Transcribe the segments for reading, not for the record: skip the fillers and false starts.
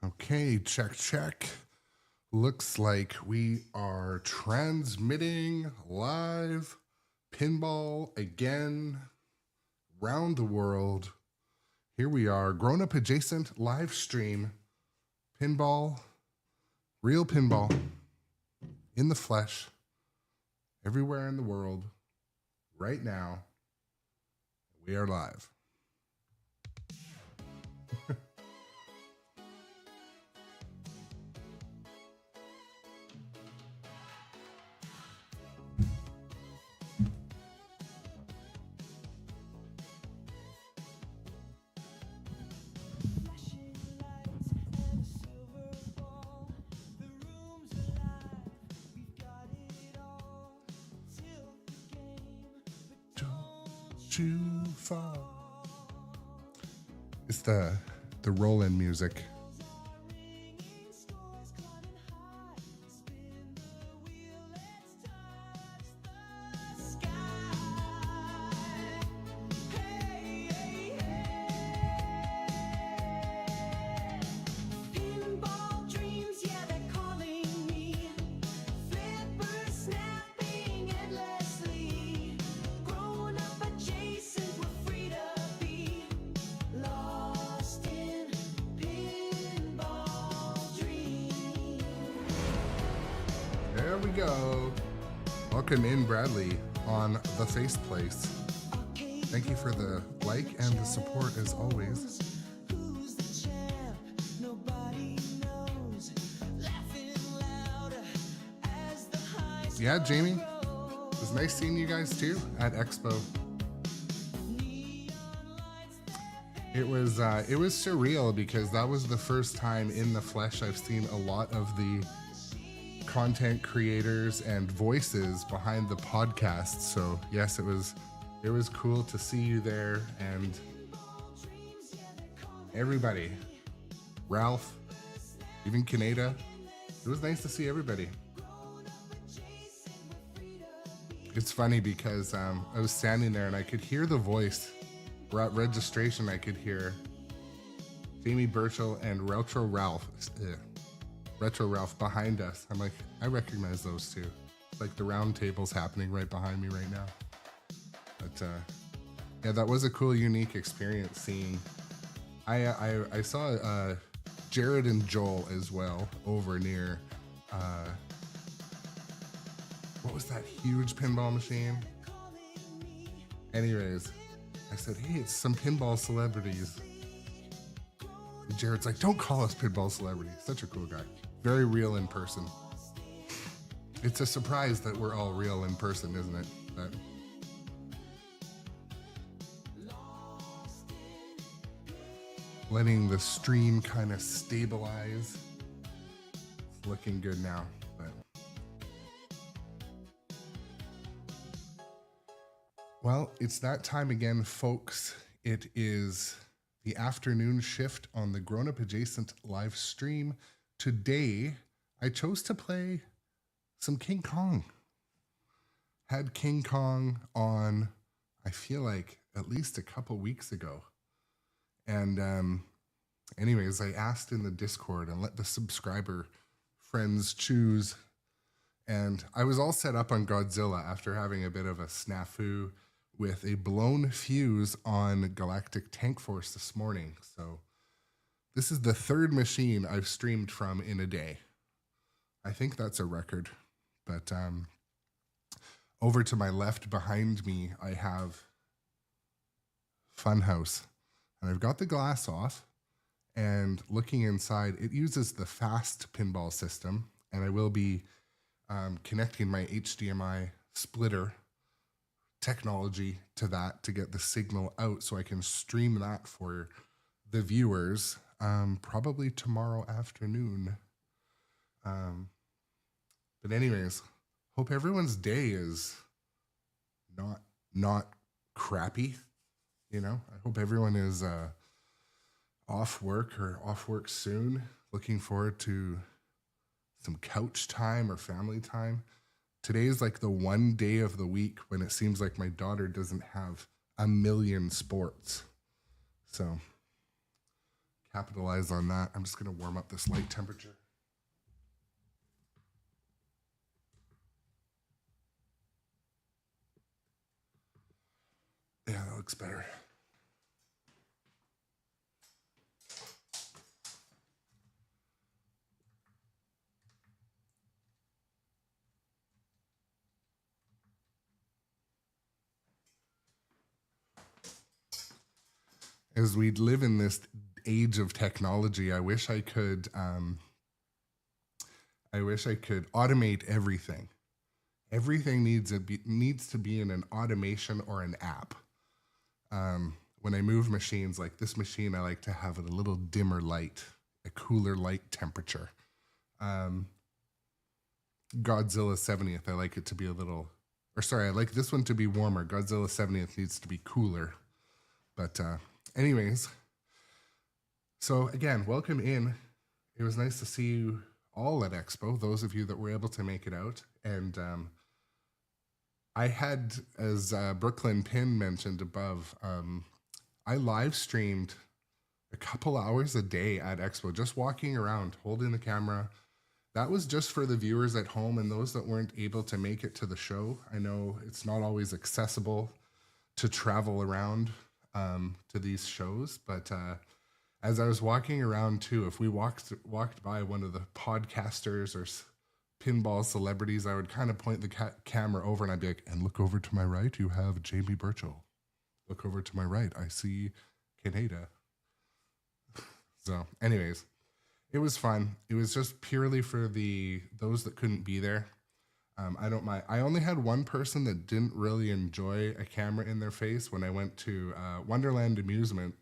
Okay, check. Looks like we are transmitting live pinball again round the world. Here we are, grown up adjacent live stream pinball, real pinball in the flesh, everywhere in the world, right now. We are live. Too far. It's the roll-in music. There we go. Welcome in, Bradley, on the Face Place. Thank you for the like and the support as always. Yeah, Jamie, it was nice seeing you guys too at Expo. It was surreal because that was the first time in the flesh I've seen a lot of the content creators and voices behind the podcast. So yes, it was cool to see you there, and everybody, Ralph, even Kaneda. It was nice to see everybody. It's funny because I was standing there and I could hear the voice. At registration, I could hear Jamie Burchell and Retro Ralph behind us. I'm like, I recognize those two. It's like the round table's happening right behind me right now. But yeah, that was a cool, unique experience seeing. I saw Jared and Joel as well over near what was that huge pinball machine? Anyways, I said, hey, it's some pinball celebrities. And Jared's like, don't call us pinball celebrities. Such a cool guy. Very real in person. It's a surprise that we're all real in person, isn't it? But letting the stream kind of stabilize. It's looking good now. But well, it's that time again, folks. It is the afternoon shift on the Grown Up Adjacent live stream. Today, I chose to play some King Kong. Had King Kong on, I feel like, at least a couple weeks ago. And anyways, I asked in the Discord and let the subscriber friends choose. And I was all set up on Godzilla after having a bit of a snafu with a blown fuse on Galactic Tank Force this morning. So this is the third machine I've streamed from in a day. I think that's a record. But over to my left behind me, I have Funhouse. And I've got the glass off, and looking inside, it uses the fast pinball system, and I will be connecting my HDMI splitter technology to that to get the signal out so I can stream that for the viewers probably tomorrow afternoon. But anyways, hope everyone's day is not crappy. You know, I hope everyone is off work or off work soon. Looking forward to some couch time or family time. Today is like the one day of the week when it seems like my daughter doesn't have a million sports. So capitalize on that. I'm just going to warm up this light temperature. Yeah, that looks better. As we live in this age of technology, I wish I could automate everything. Everything needs to be in an automation or an app. When I move machines, like this machine, I like to have it a little dimmer light, a cooler light temperature. Godzilla 70th, I like it to be a little, I like this one to be warmer. Godzilla 70th needs to be cooler. But anyways, so again, welcome in. It was nice to see you all at Expo, those of you that were able to make it out. And I had, as Brooklyn Pin mentioned above, I live streamed a couple hours a day at Expo, just walking around, holding the camera. That was just for the viewers at home and those that weren't able to make it to the show. I know it's not always accessible to travel around to these shows, but as I was walking around too, if we walked by one of the podcasters or pinball celebrities, I would kind of point the camera over and I'd be like, and look over to my right, you have Jamie Burchell. Look over to my right, I see Canada. So anyways, it was fun. It was just purely for those that couldn't be there. I don't mind. I only had one person that didn't really enjoy a camera in their face when I went to Wonderland Amusement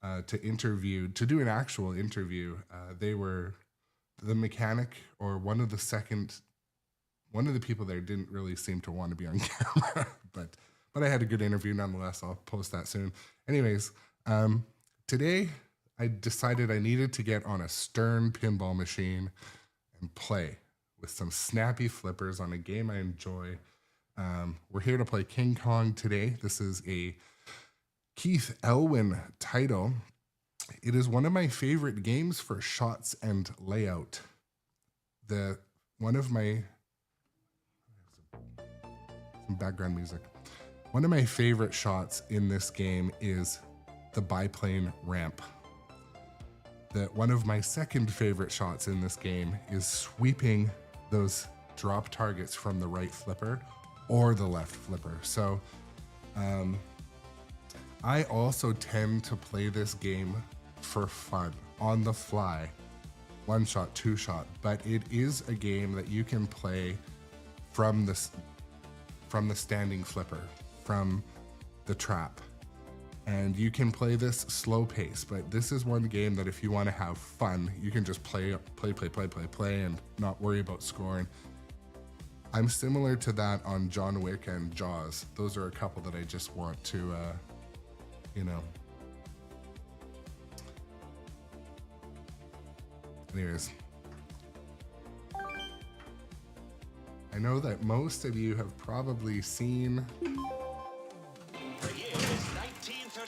to do an actual interview. They were the mechanic or one of the people there didn't really seem to want to be on camera, but I had a good interview nonetheless. I'll post that soon. Anyways, today I decided I needed to get on a Stern pinball machine and play with some snappy flippers on a game I enjoy. We're here to play King Kong today. This is a Keith Elwin title. It is one of my favorite games for shots and layout. Some background music. One of my favorite shots in this game is the biplane ramp. One of my second favorite shots in this game is sweeping those drop targets from the right flipper or the left flipper. So I also tend to play this game for fun, on the fly, one shot, two shot, but it is a game that you can play from the standing flipper, from the trap. And you can play this slow pace, but this is one game that if you want to have fun, you can just play and not worry about scoring. I'm similar to that on John Wick and Jaws. Those are a couple that I just want to, Anyways. I know that most of you have probably seen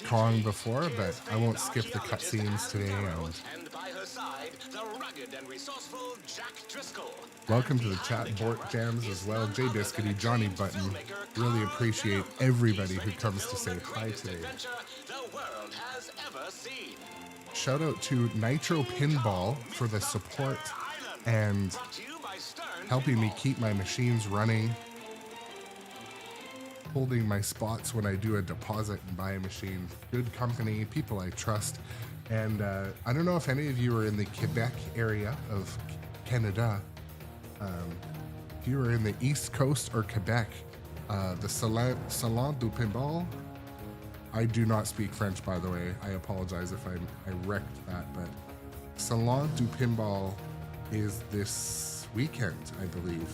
Kong before, but I won't skip the cutscenes today. And by her side, the rugged and resourceful Jack Driscoll. Welcome to the chat, Bort Jams as well, Jay Biscuity, Johnny Button. Really appreciate everybody who comes to say hi today. Shout out to nitropinball for the support and helping me keep my machines running, holding my spots when I do a deposit and buy a machine. Good company, people I trust. And I don't know if any of you are in the Quebec area of Canada. If you are in the East Coast or Quebec, the Salon du Pinball. I do not speak French, by the way. I apologize if I wrecked that, but Salon du Pinball is this weekend, I believe.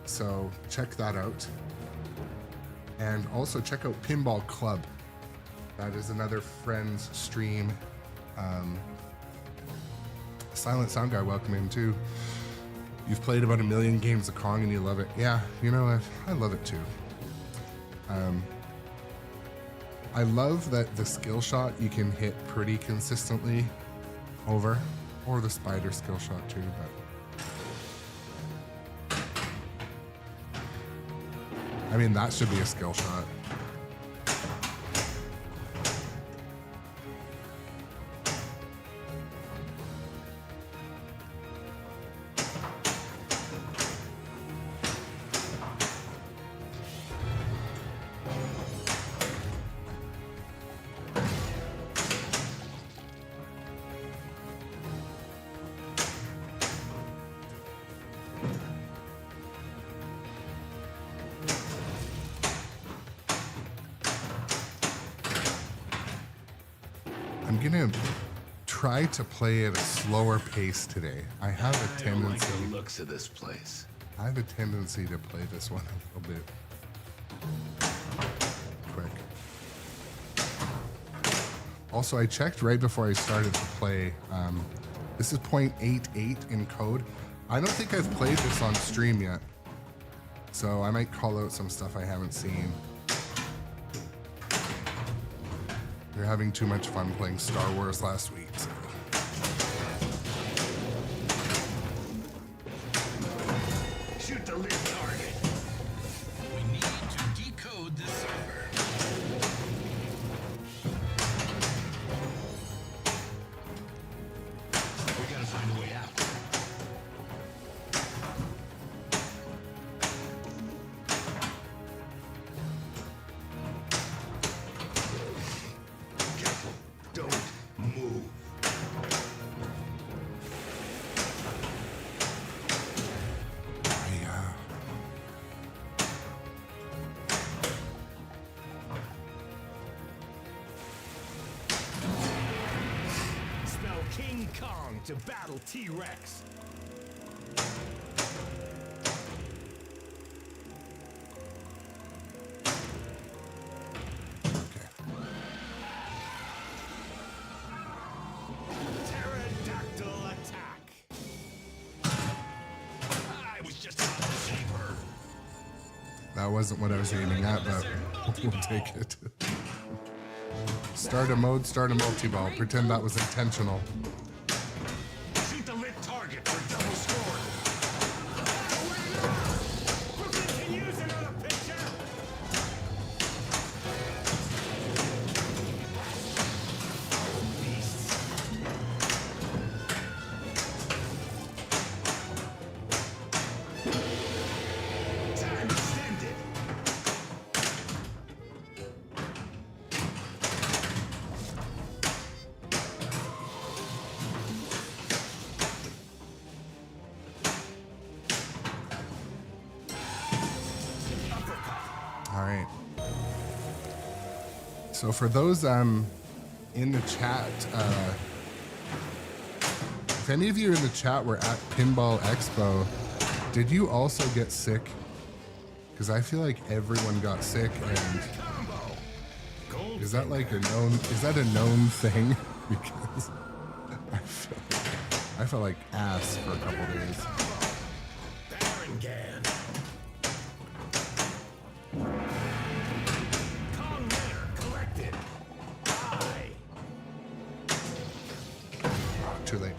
So check that out. And also check out Pinball Club. That is another friend's stream. Silent Sound Guy, welcome in too. You've played about 1 million games of Kong and you love it. Yeah, you know what? I love it too. I love that the skill shot you can hit pretty consistently over, or the spider skill shot too, but I mean, that should be a skill shot. I'm gonna try to play at a slower pace today. I have a tendency. I don't like the looks of this place. I have a tendency to play this one a little bit quick. Also, I checked right before I started to play. This is 0.88 in code. I don't think I've played this on stream yet, so I might call out some stuff I haven't seen. We were having too much fun playing Star Wars last week. So. Shoot the lead target. We need to decode this server. We gotta find a way out. King Kong to battle T-Rex. Pterodactyl attack. I was just about to save her. That wasn't what I was aiming at, but we'll take it. Start a mode, start a multi-ball. Pretend that was intentional. Shoot the lit target for double score. Brooklyn can use another picture. Beasts. Time extended. All right. So for those in the chat, if any of you in the chat were at Pinball Expo, did you also get sick? Because I feel like everyone got sick, and is that like a known? Is that a known thing? Because I felt like ass for a couple days. Kong winner collected. Bye. Oh, too late.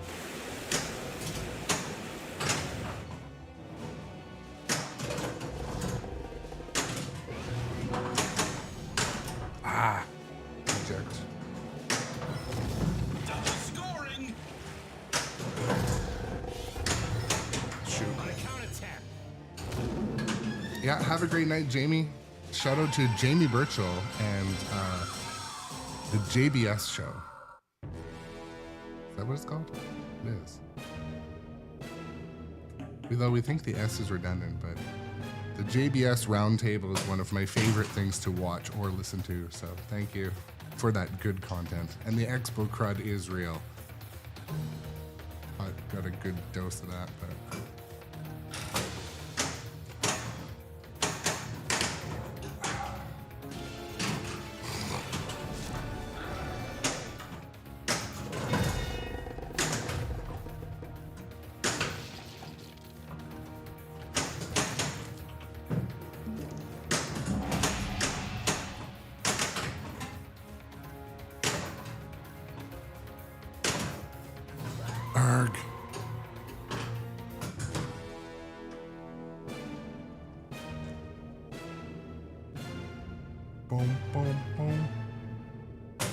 Ah, eject. Double scoring. Shoot. On a count of 10. Yeah, have a great night, Jamie. Shout out to Jamie Birchall and the JBS show. Is that what it's called? It is. Although we think the S is redundant, but the JBS Roundtable is one of my favorite things to watch or listen to. So thank you for that good content. And the Expo crud is real. I got a good dose of that, but. Boom, boom, boom. I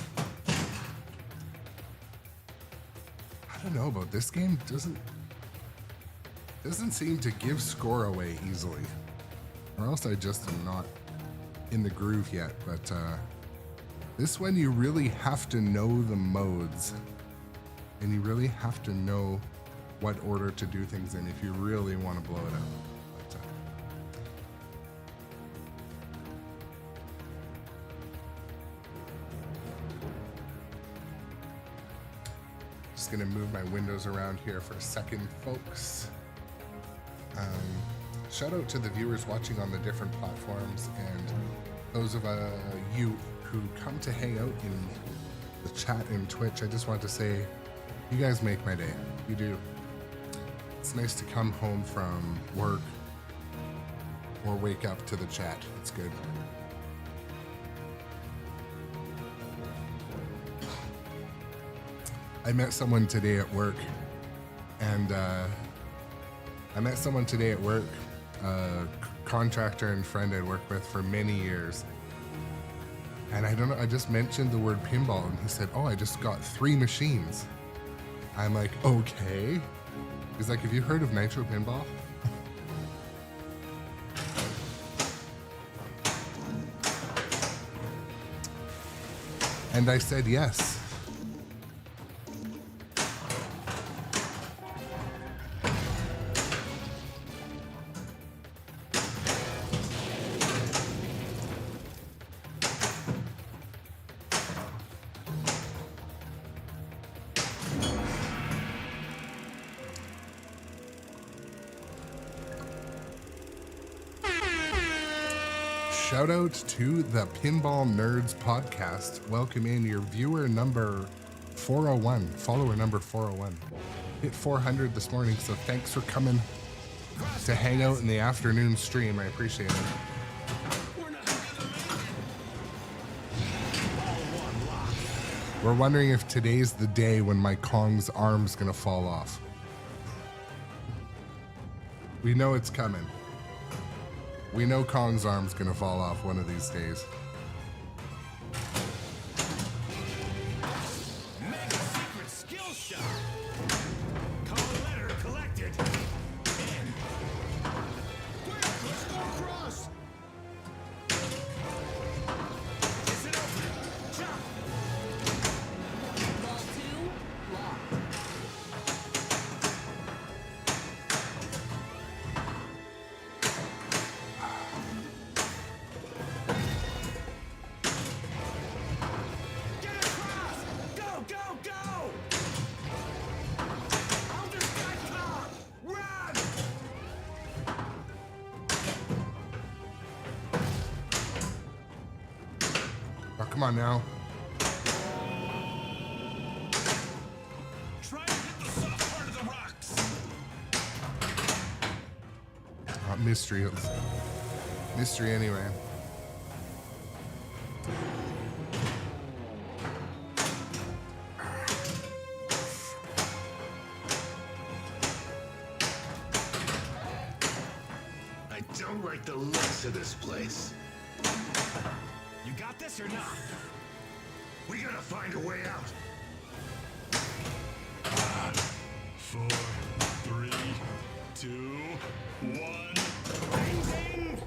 don't know about this game. Doesn't seem to give score away easily. Or else I just am not in the groove yet. But this one you really have to know the modes. And you really have to know what order to do things in if you really want to blow it up. But, just gonna move my windows around here for a second, folks. Shout out to the viewers watching on the different platforms and those of you who come to hang out in the chat and Twitch. I just want to say, you guys make my day. You do. It's nice to come home from work or wake up to the chat. It's good. I met someone today at work, and a contractor and friend I'd worked with for many years. And I don't know, I just mentioned the word pinball, and he said, "Oh, I just got 3 machines." I'm like, okay. He's like, "Have you heard of nitropinball?" And I said yes. Shout out to the Pinball Nerds podcast. Welcome in your viewer number 401, follower number 401. Hit 400 this morning, so thanks for coming to hang out in the afternoon stream. I appreciate it. We're wondering if today's the day when my Kong's arm's gonna fall off. We know it's coming. We know Kong's arm's gonna fall off one of these days. Mega secret skill shot. Call a letter collected. In. Quick, let's go across. Is it open? Jump. Ball 2, lock. Get across. Go, go, go. I'll distract Kong. Run. Oh, come on now. Try to hit the soft part of the rocks. Mystery. Mystery anyway. I don't like the looks of this place. You got this or not? We gotta find a way out. 4, 3, 2, 1. Ding, ding.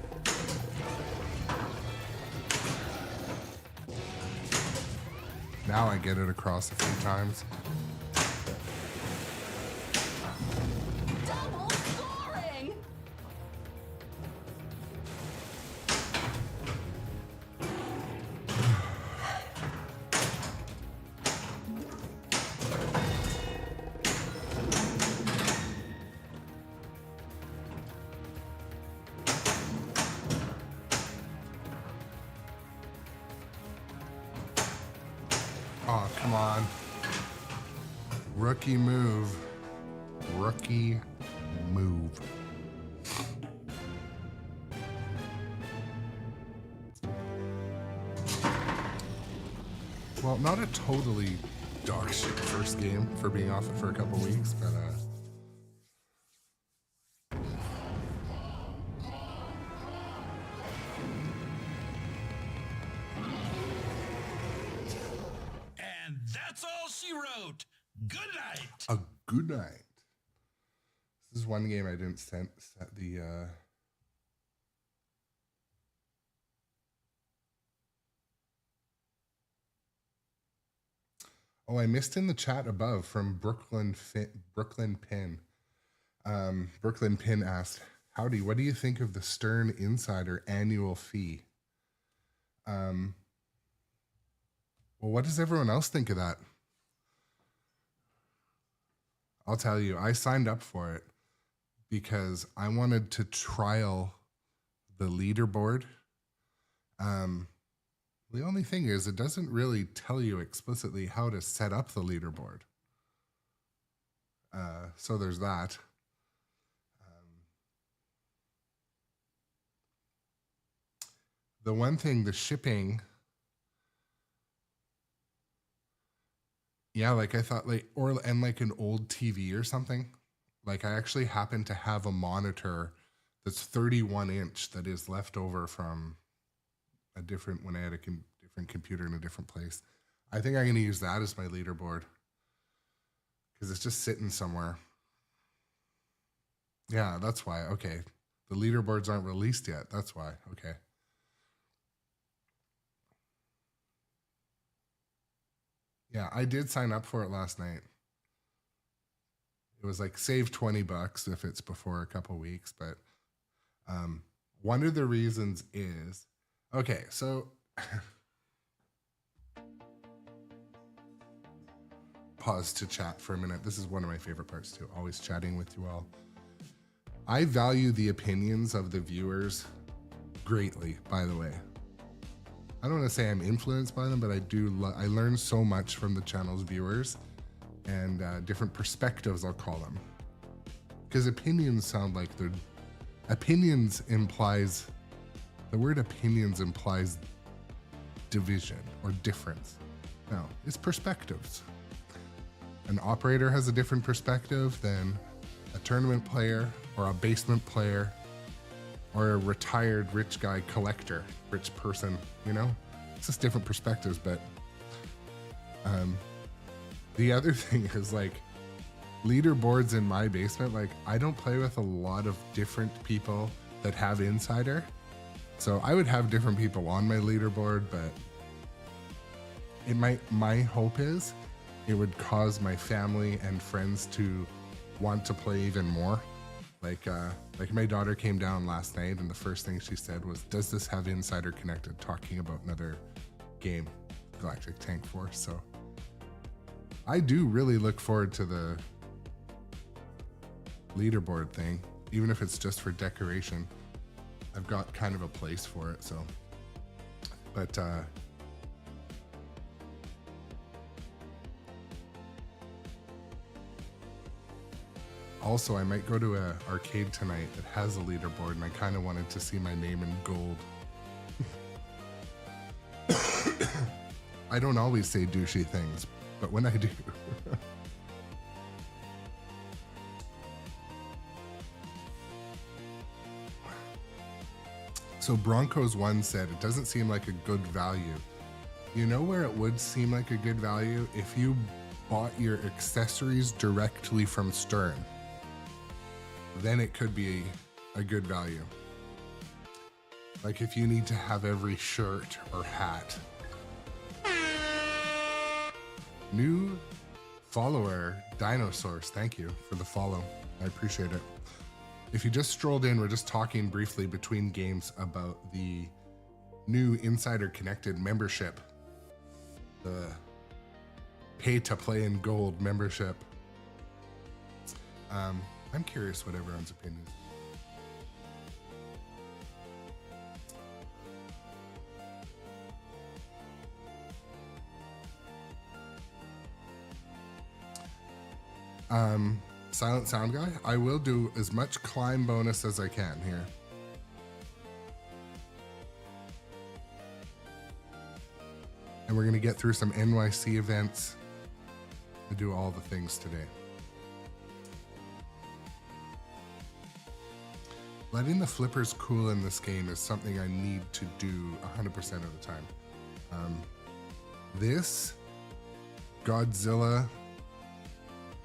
Now I get it across a few times. Double scoring! Oh, come on. Rookie move. Rookie move. Well, not a totally dog shit first game for being off it for a couple weeks, but That's all she wrote. Good night. A good night. This is one game I didn't set the Oh, I missed in the chat above from Brooklyn Pin. Brooklyn Pin asked, "Howdy, what do you think of the Stern Insider annual fee?" Well, what does everyone else think of that? I'll tell you, I signed up for it because I wanted to trial the leaderboard. The only thing is, it doesn't really tell you explicitly how to set up the leaderboard. So there's that. The one thing, the shipping, yeah, like I thought, like, and like an old TV or something. Like I actually happen to have a monitor that's 31 inch that is left over from a different, when I had a different computer in a different place. I think I'm going to use that as my leaderboard because it's just sitting somewhere. Yeah, that's why. Okay. The leaderboards aren't released yet. That's why. Okay. Yeah, I did sign up for it last night. It was like save $20 if it's before a couple weeks, but one of the reasons is, okay, so pause to chat for a minute. This is one of my favorite parts too, always chatting with you all. I value the opinions of the viewers greatly, by the way. I don't want to say I'm influenced by them, but I do. I learn so much from the channel's viewers and different perspectives, I'll call them. Because opinions sound like they're... Opinions implies... The word opinions implies division or difference. No, it's perspectives. An operator has a different perspective than a tournament player or a basement player or a retired rich guy collector, rich person, you know? It's just different perspectives, but the other thing is like leaderboards in my basement, like I don't play with a lot of different people that have Insider. So I would have different people on my leaderboard, but it might, my hope is it would cause my family and friends to want to play even more. Like my daughter came down last night and the first thing she said was, "Does this have Insider connected?" Talking about another game, Galactic Tank Force. So I do really look forward to the leaderboard thing, even if it's just for decoration. I've got kind of a place for it, so. But also, I might go to an arcade tonight that has a leaderboard, and I kind of wanted to see my name in gold. I don't always say douchey things, but when I do. So Broncos 1 said, it doesn't seem like a good value. You know where it would seem like a good value? If you bought your accessories directly from Stern. Then it could be a good value. Like if you need to have every shirt or hat. New follower, Dinosaurs, thank you for the follow. I appreciate it. If you just strolled in, we're just talking briefly between games about the new Insider Connected membership. The pay to play in gold membership. I'm curious what everyone's opinion is. Silent Sound Guy, I will do as much climb bonus as I can here. And we're gonna get through some NYC events and do all the things today. Letting the flippers cool in this game is something I need to do 100% of the time. This Godzilla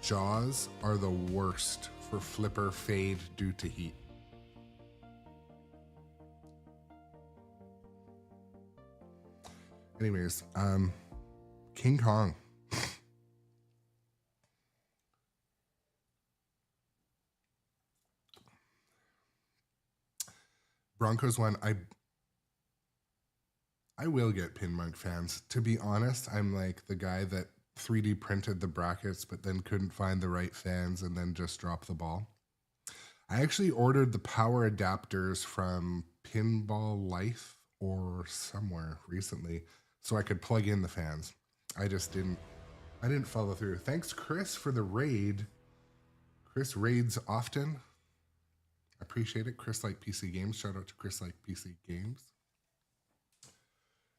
jaws are the worst for flipper fade due to heat. Anyways, King Kong. Broncos one, I will get Pinmonk fans. To be honest, I'm like the guy that 3D printed the brackets but then couldn't find the right fans and then just dropped the ball. I actually ordered the power adapters from pinballlife or somewhere recently so I could plug in the fans. I didn't follow through. Thanks, Chris, for the raid. Chris raids often. Appreciate it. Chris like PC Games. Shout out to Chris like PC Games.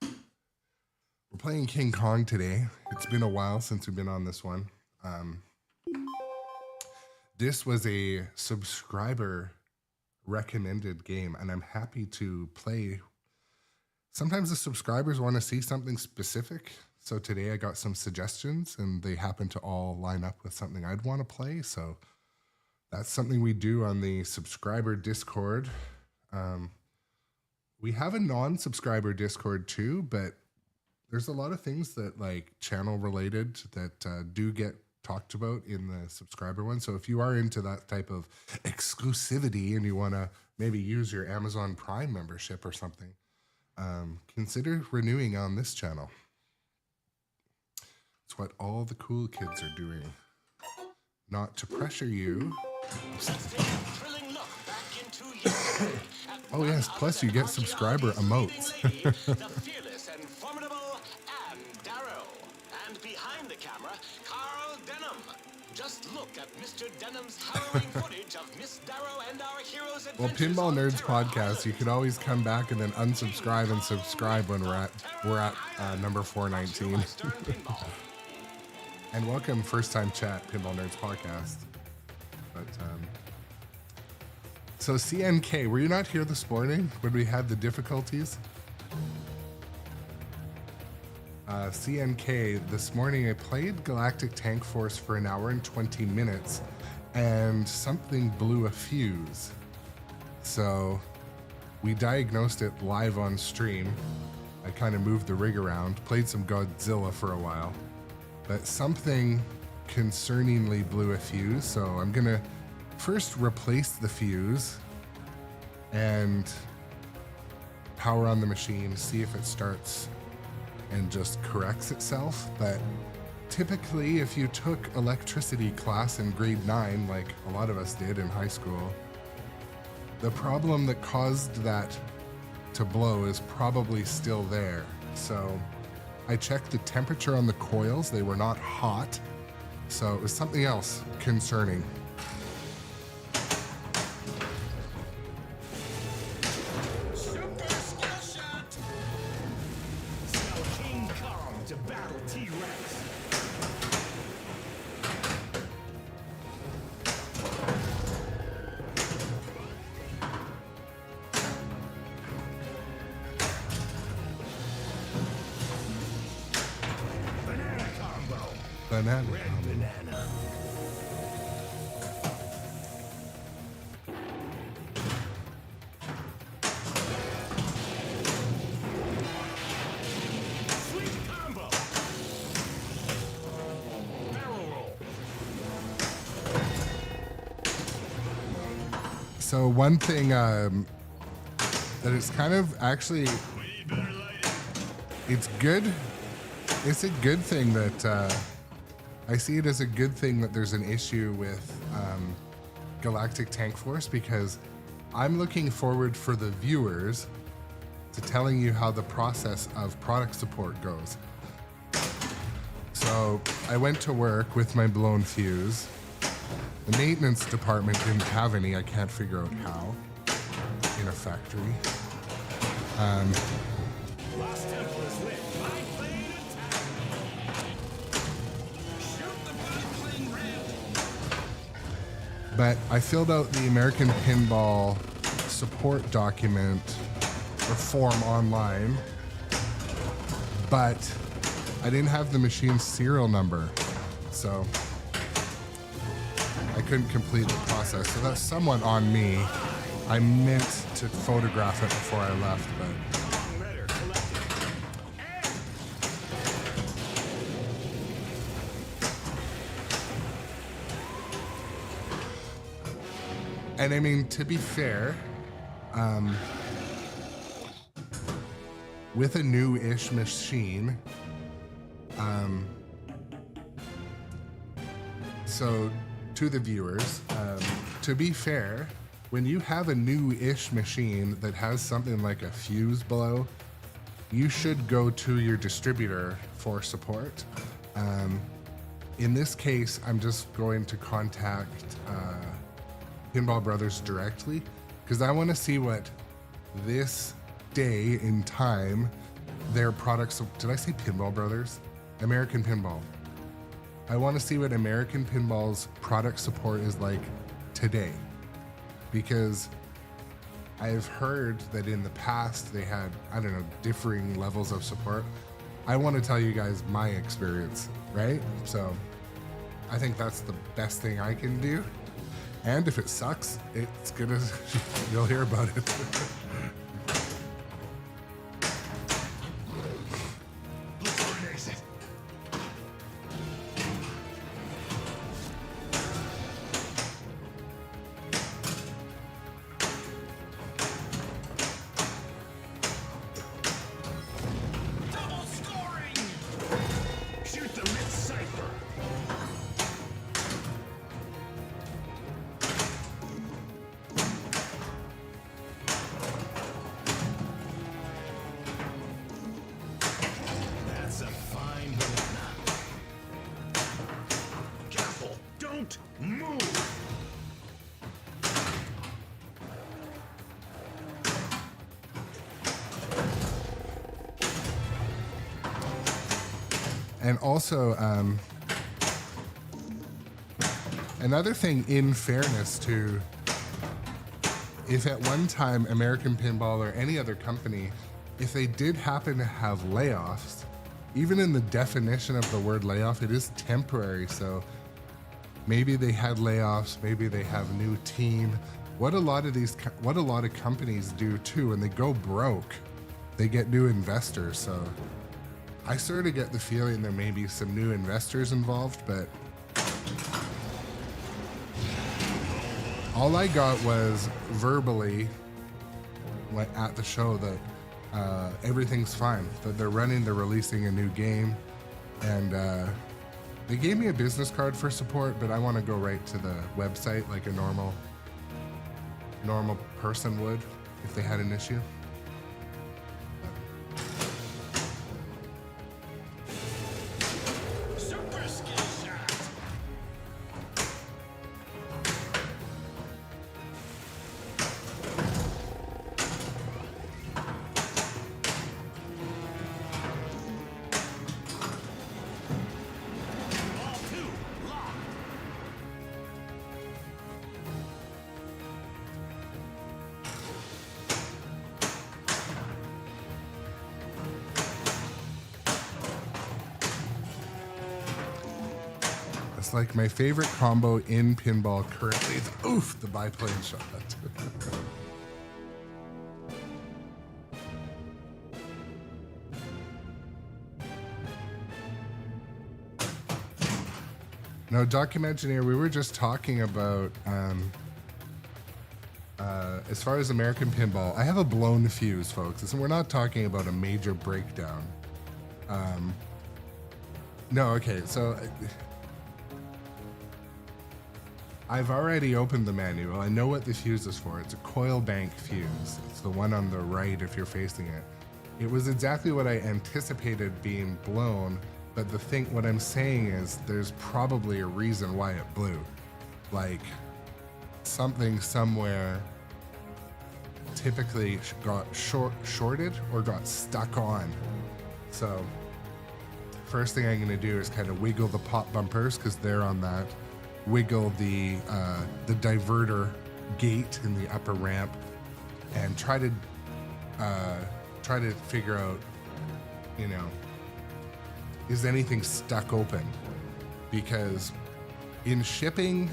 We're playing King Kong today. It's been a while since we've been on this one. This was a subscriber recommended game, and I'm happy to play. Sometimes the subscribers want to see something specific. So today I got some suggestions, and they happen to all line up with something I'd want to play. So that's something we do on the subscriber Discord. We have a non-subscriber Discord too, but there's a lot of things that like channel related that do get talked about in the subscriber one. So if you are into that type of exclusivity and you want to maybe use your Amazon Prime membership or something, consider renewing on this channel. It's what all the cool kids are doing. Not to pressure you. Oh yes, plus you get subscriber emotes. The fearless and formidable Anne Darrow. And behind the camera, Carl Denham. Just look at Mr. Denham's harrowing footage of Miss Darrow and our heroes' Well, adventures Pinball on Nerds Terra podcast, Island. you could always come back and then unsubscribe and subscribe when we're at number 419. Sternpinball. And welcome first time chat, Pinball Nerds podcast. But so CNK, were you not here this morning when we had the difficulties? CNK, this morning I played Galactic Tank Force for an hour and 20 minutes and something blew a fuse. So we diagnosed it live on stream. I kind of moved the rig around, played some Godzilla for a while, but something concerningly blew a fuse. So I'm gonna first replace the fuse and power on the machine, see if it starts and just corrects itself. But typically, if you took electricity class in grade 9, like a lot of us did in high school, the problem that caused that to blow is probably still there. So I checked the temperature on the coils. They were not hot. So it was something else concerning. Super skill shot. Sell King Kong to battle T-Rex. Banana combo. Banana. Red banana. Sweet combo. Barrel roll. So one thing that is kind of actually, We better light it. it's good. It's a good thing that I see it as a good thing that there's an issue with Galactic Tank Force, because I'm looking forward for the viewers to telling you how the process of product support goes. So I went to work with my blown fuse. The maintenance department didn't have any. I can't figure out how in a factory. Lost temple is lit. Biplane attack. Shoot the biplane red. But I filled out the American Pinball support document or form online, but I didn't have the machine's serial number, so I couldn't complete the process. So that's somewhat on me. I meant to photograph it before I left, but Letter collected. and I mean, to be fair, with a new-ish machine, so to the viewers, to be fair, when you have a new-ish machine that has something like a fuse below, you should go to your distributor for support. In this case, I'm just going to contact Pinball Brothers directly because I want to see what this day in time their products. Did I say Pinball Brothers? American Pinball. I want to see what American Pinball's product support is like today, because I've heard that in the past they had, I don't know, differing levels of support. I want to tell you guys my experience, right? So I think that's the best thing I can do. And if it sucks, it's gonna, you'll hear about it. Look for an exit. Double scoring! Shoot the lit cipher. That's a fine banana. Careful, don't move. And also, another thing, in fairness to, if at one time American Pinball or any other company, if they did happen to have layoffs, even in the definition of the word layoff, it is temporary. So maybe they had layoffs, maybe they have a new team. What a lot of companies do too, when they go broke, they get new investors. So I sort of get the feeling there may be some new investors involved, but all I got was verbally at the show that everything's fine, that they're releasing a new game, and they gave me a business card for support, but I want to go right to the website like a normal person would if they had an issue. Super skill shot. Ball two, lock. It's like my favorite combo in pinball currently is, oof, the biplane shot. No, Documengineer, we were just talking about, as far as American Pinball, I have a blown fuse, folks. And we're not talking about a major breakdown. No, okay, so I've already opened the manual. I know what the fuse is for. It's a coil bank fuse. It's the one on the right if you're facing it. It was exactly what I anticipated being blown, but what I'm saying is there's probably a reason why it blew. Like something somewhere typically got shorted or got stuck on. So first thing I'm gonna do is kind of wiggle the pop bumpers because they're on that. Wiggle the diverter gate in the upper ramp, and try to figure out, is anything stuck open, because in shipping,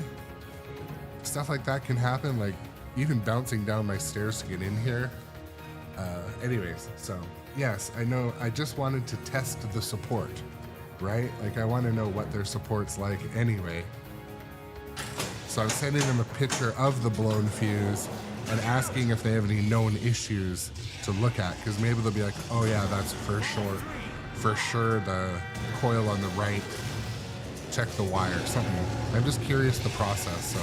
stuff like that can happen, like even bouncing down my stairs to get in here. Anyways, so yes, I know, I just wanted to test the support, right? Like I want to know what their support's like anyway. So I'm sending them a picture of the blown fuse and asking if they have any known issues to look at, because maybe they'll be like, oh yeah, that's for sure the coil on the right, check the wire, something. I'm just curious the process, so.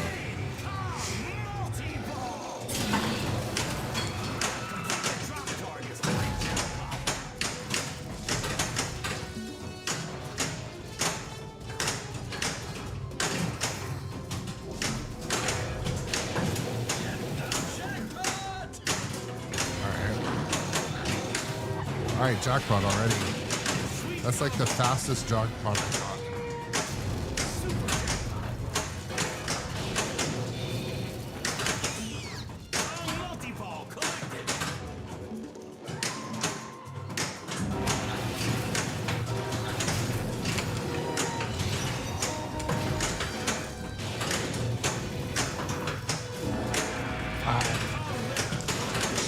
All right, jackpot already. That's like the fastest jackpot I got. Multi-ball collected.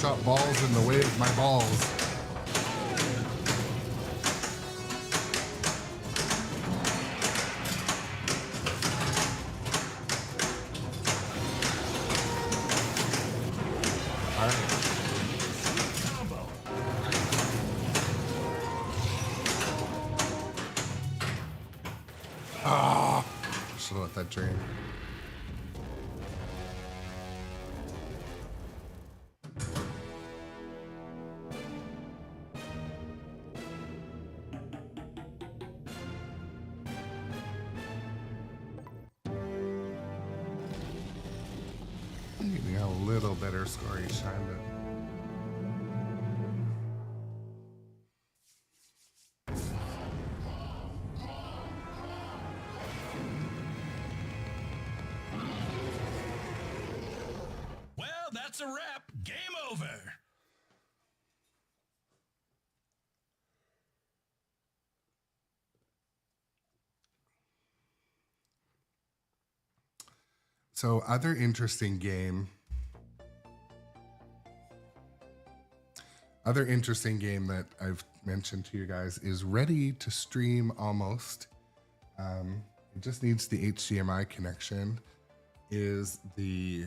Shot balls in the way of my balls. Should let that drain. Getting a little better score each time, but. That's a wrap. Game over. So other interesting game that I've mentioned to you guys is ready to stream almost. It just needs the HDMI connection. Is the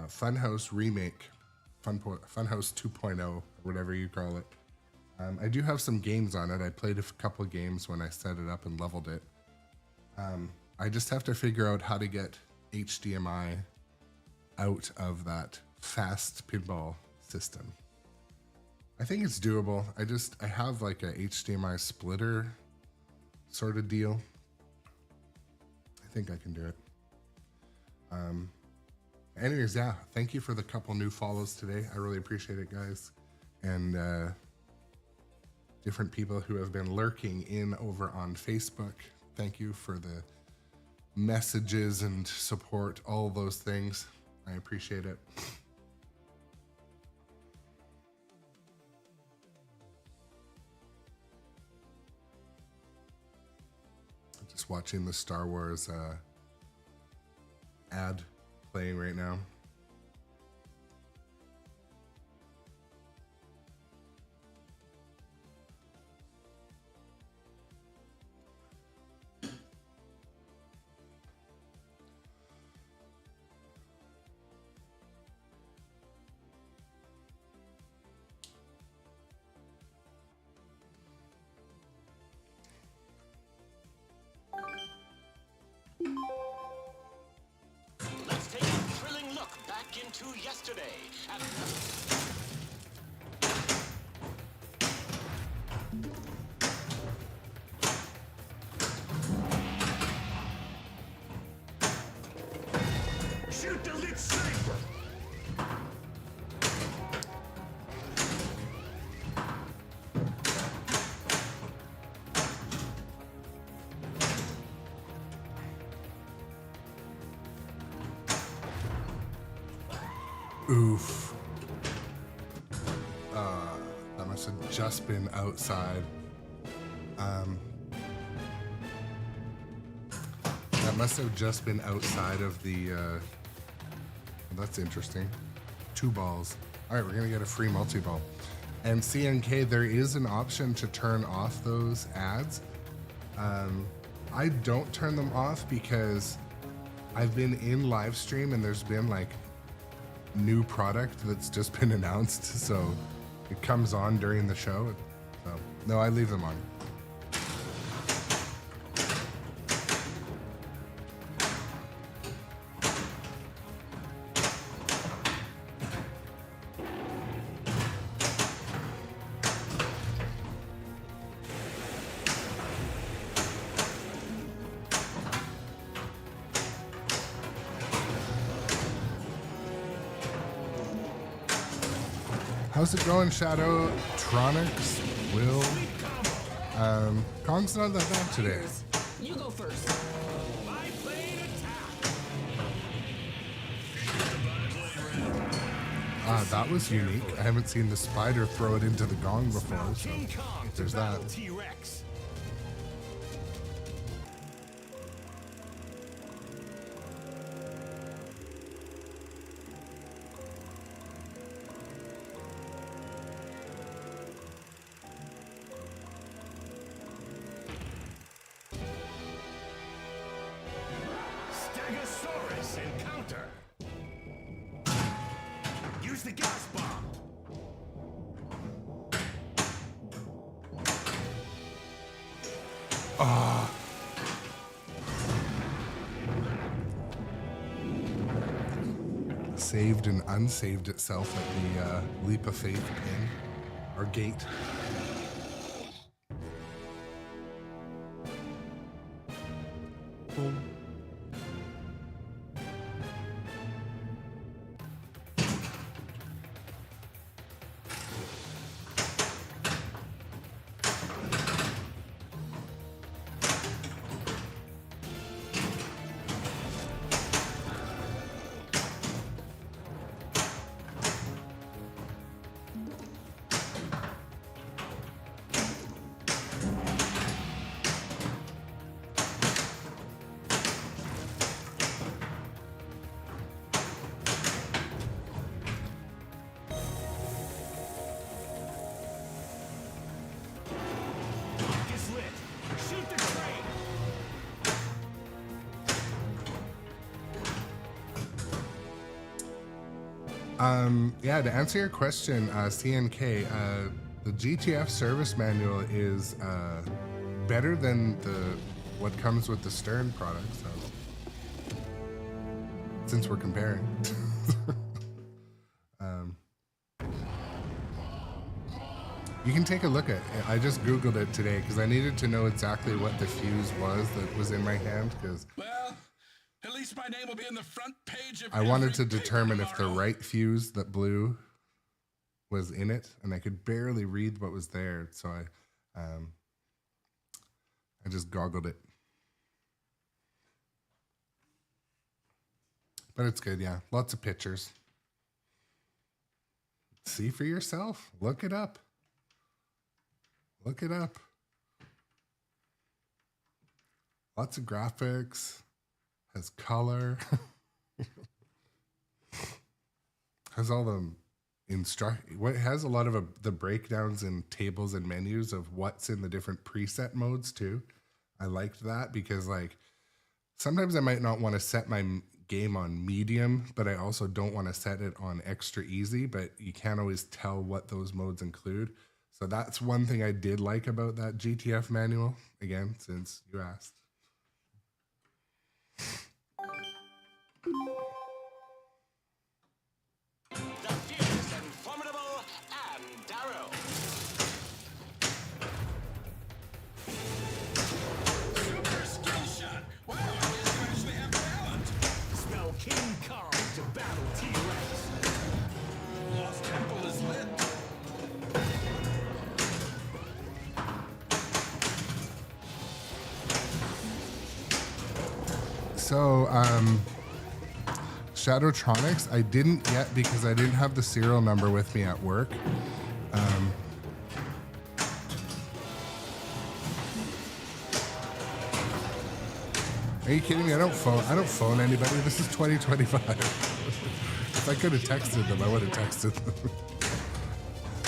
Funhouse remake, Funhouse 2.0, or whatever you call it. I do have some games on it. I played a couple games when I set it up and leveled it. I just have to figure out how to get HDMI out of that fast pinball system. I think it's doable. I have like a HDMI splitter sort of deal. I think I can do it. Anyways, yeah, thank you for the couple new follows today. I really appreciate it, guys. And different people who have been lurking in over on Facebook. Thank you for the messages and support, all those things. I appreciate it. Just watching the Star Wars ad playing right now. Let's take a thrilling look back into yesterday. Shoot the lit sniper. Oof. That must have just been outside. That must have just been outside of the, that's interesting. 2 balls. All right, we're gonna get a free multi-ball. And CNK, there is an option to turn off those ads. I don't turn them off because I've been in live stream and there's been like new product that's just been announced, so it comes on during the show. So no, I leave them on. How's it going, Shadow? Tronics, Will. Kong's not that bad today. You go first. That was unique. I haven't seen the spider throw it into the gong before, so there's that. Stegosaurus encounter. Use the gas bomb. Saved and unsaved itself at the leap of faith pin or gate. Boom. Yeah, to answer your question, CNK, the GTF service manual is better than what comes with the Stern product, so since we're comparing. You can take a look at it. I just Googled it today because I needed to know exactly what the fuse was that was in my hand, because At least my name will be in the front page of I wanted to every determine paper if the tomorrow. right fuse that blew was in it, and I could barely read what was there, so I just goggled it. But it's good, yeah. Lots of pictures. See for yourself. Look it up. Look it up. Lots of graphics. Has color. Has all the what has a lot of the breakdowns and tables and menus of what's in the different preset modes too. I liked that because like sometimes I might not want to set my game on medium, but I also don't want to set it on extra easy, but you can't always tell what those modes include. So that's one thing I did like about that GTF manual, again, since you asked. The fierce and formidable and Darrow. Super skill shot. Wow, you actually have talent. Spell King Kong to battle T-Rex. Lost Temple is lit. So, Shadowtronics, I didn't get because I didn't have the serial number with me at work. Are you kidding me? I don't phone anybody. This is 2025. If I could have texted them, I would have texted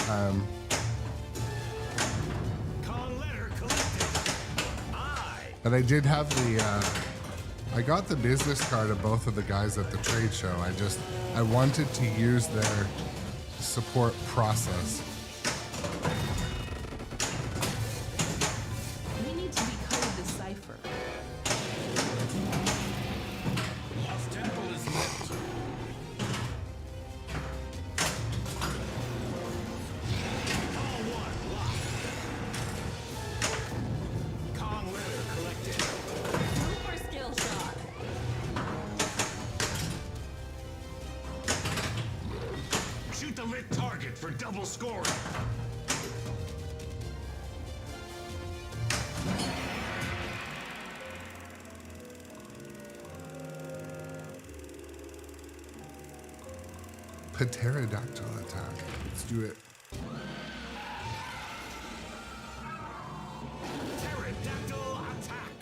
them. But I did have the, I got the business card of both of the guys at the trade show. I wanted to use their support process. We need to decode the cipher. Lost temple is lit. Call one, lock. Kong letter collected. Super skill shot. Shoot the lit target for double scoring. Pterodactyl attack. Let's do it. Pterodactyl attack.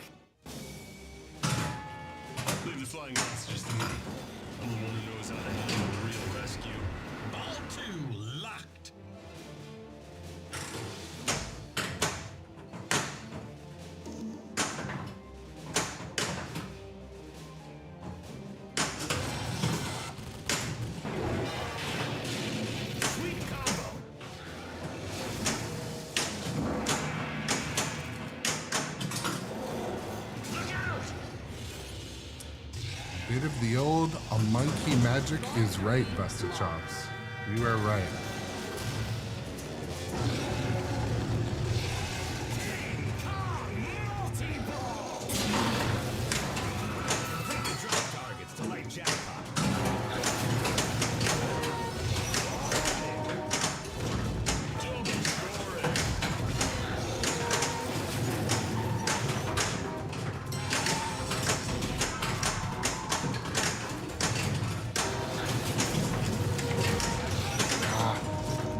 Leave the flying monsters to me. I'm the one who knows how to handle a real rescue. Ball 2 locked. Sweet combo. Look out! Bit of the old a monkey magic is right, Busted Chops. You are right. Drop targets to light jackpot. Double scoring.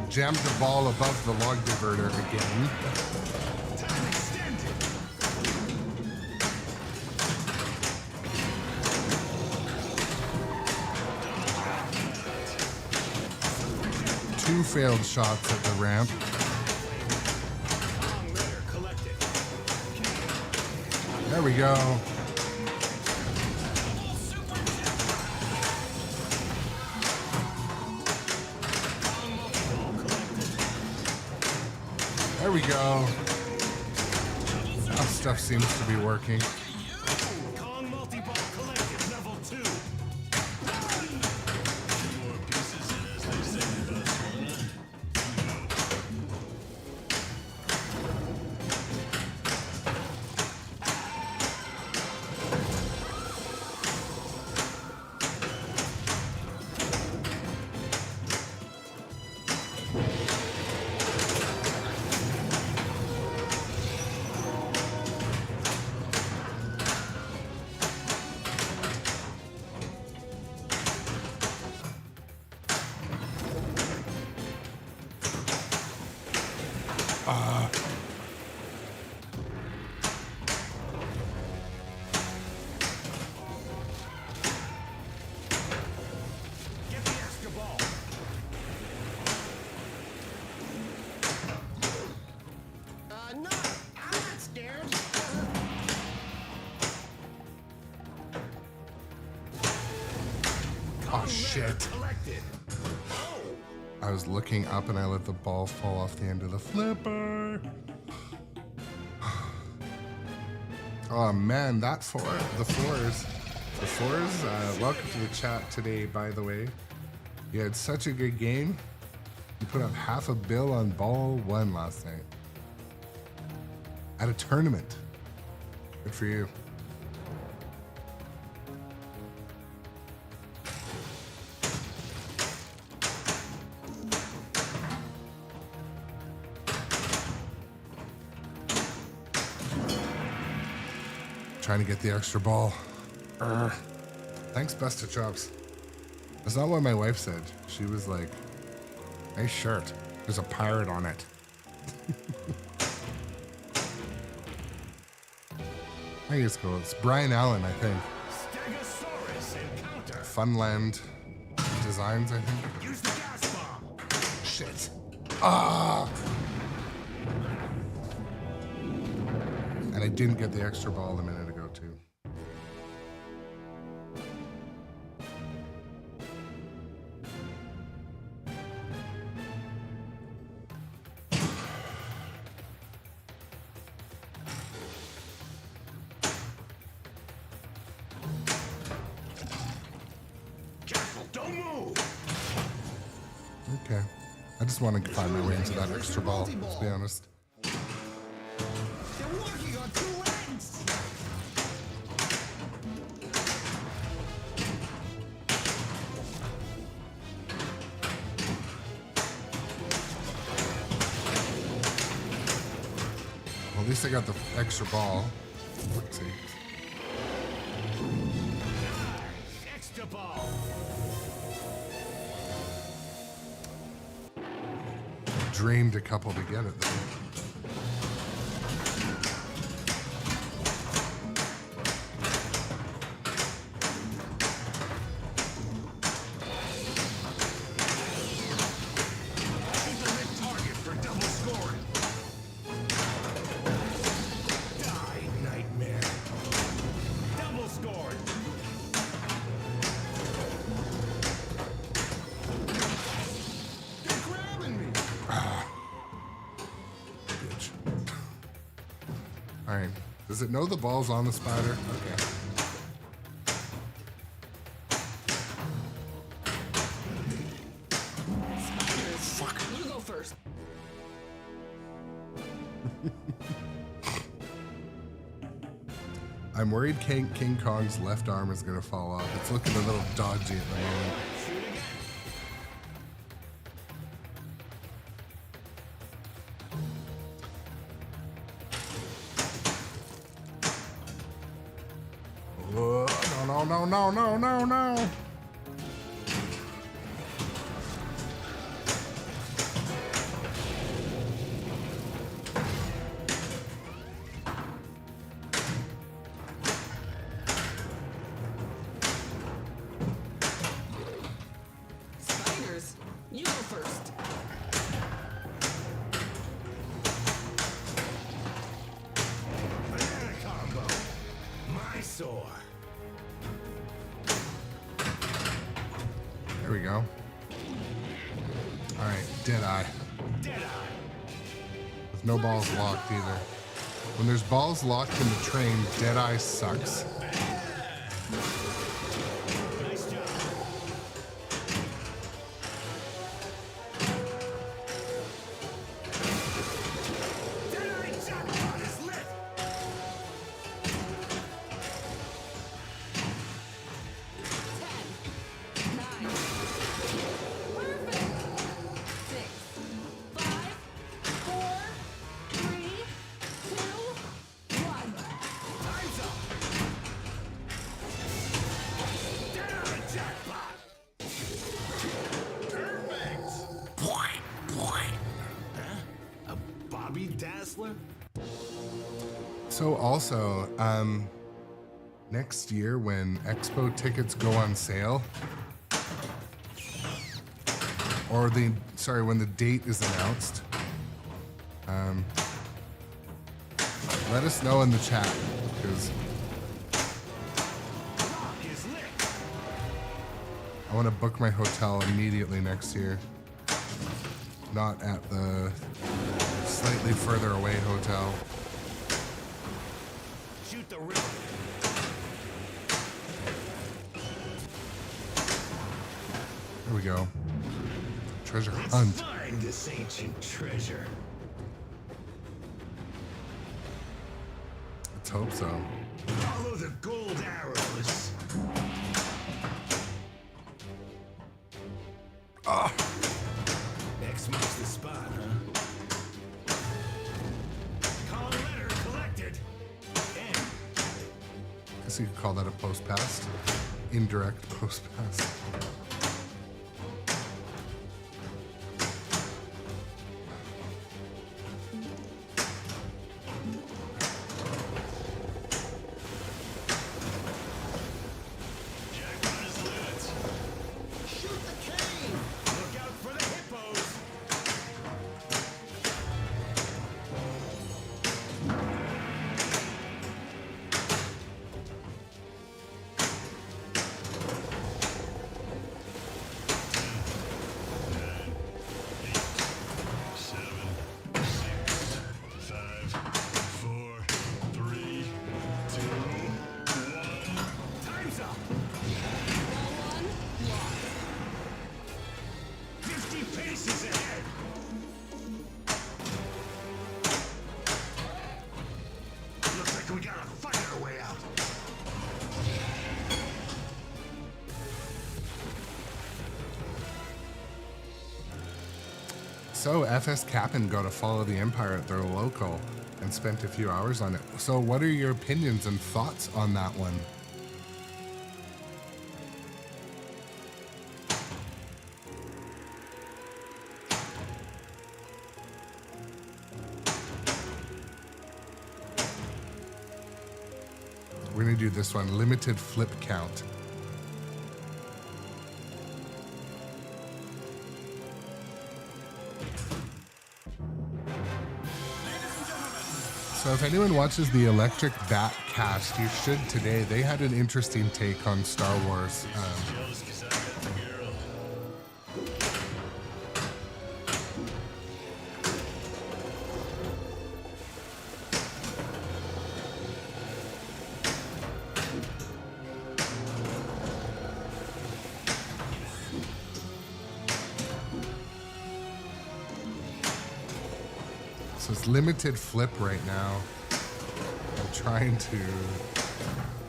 Jammed the ball above the log diverter again. Time extended. Two failed shots at the ramp. Kong letter collected. There we go. Kong multi-ball collected. There we go. That stuff seems to be working. Kong multi-ball collected. Level 2. More pieces, as they say in Barcelona. Get the extra ball. No, I'm not scared. Oh shit. Collected. I was looking up and I let the ball fall off the end of the flipper. Oh man, that four, the fours. Welcome to the chat today, by the way. You had such a good game. You put up half a bill on ball one last night. At a tournament. Good for you. Trying to get the extra ball. Thanks, Busted Chops. That's not what my wife said. She was like, nice shirt. There's a pirate on it. I think it's cool. It's Brian Allen, I think. Stegosaurus encounter. Funland Designs, I think. Use the gas bomb. Shit. Ah! And I didn't get the extra ball a minute ago, too. Careful, don't move. Okay. I just want to find my way into that extra ball, let's be honest. They're working on two ends. Well, at least I got the extra ball. Let's see. Extra ball. Drained a couple to get it, though. Keep the mid target for double scoring. Die, nightmare. Double scored. They're grabbing me. Bitch. Alright. Does it know the ball's on the spider? Okay. Fuck. You go first. I'm worried King Kong's left arm is going to fall off. It's looking a little dodgy at the moment. Shoot again. No, no, no, no, no, no. Spiders. You go first. Banana combo. My sore. There we go. Alright, Deadeye. Deadeye. With no balls locked either. When there's balls locked in the train, Deadeye sucks. Nice job. Deadeye jackpot is lit. 10, 9. Perfect. 6, 5, 4, 3, 2, 1. Time's up. Deadeye jackpot. Perfect. Huh? A Bobby Dazzler? So also, next year when Expo tickets go on sale, or when the date is announced, let us know in the chat, because Rock is lit. I want to book my hotel immediately next year. Not at the slightly further away hotel. Shoot the river. There we go. Treasure Let's hunt. find this ancient treasure. Let's hope so. Follow the gold arrows. Ah, X marks the spot, huh? Call letter collected. And guess you could call that a post pass. Indirect post pass. We gotta fight our way out. So FS Cap'n got to follow the Empire at their local and spent a few hours on it. So what are your opinions and thoughts on that one? We're gonna do this one, limited flip count. So if anyone watches the Electric Bat cast, you should today. They had an interesting take on Star Wars. So it's limited flip right now. I'm trying to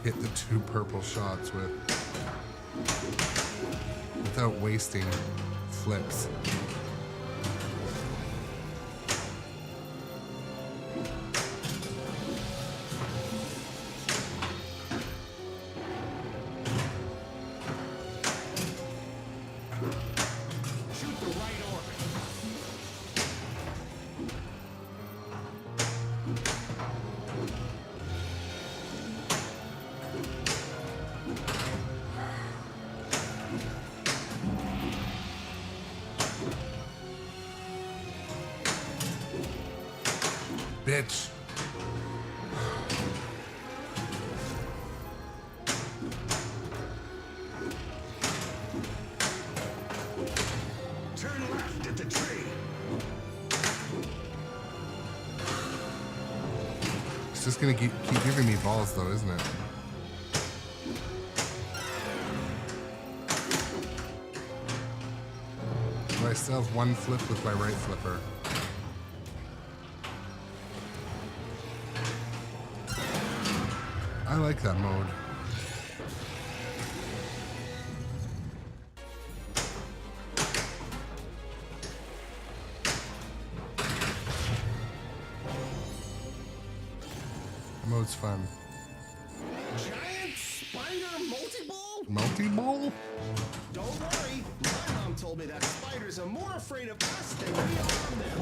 hit the 2 purple shots without wasting flips. Shoot the right orbit. Bitch. Turn left at the tree. It's just gonna keep giving me balls though, isn't it? But I still have 1 flip with my right flipper. I like that mode. The mode's fun. Giant spider multi-ball? Multi-ball? Don't worry. My mom told me that spiders are more afraid of us than we are of them.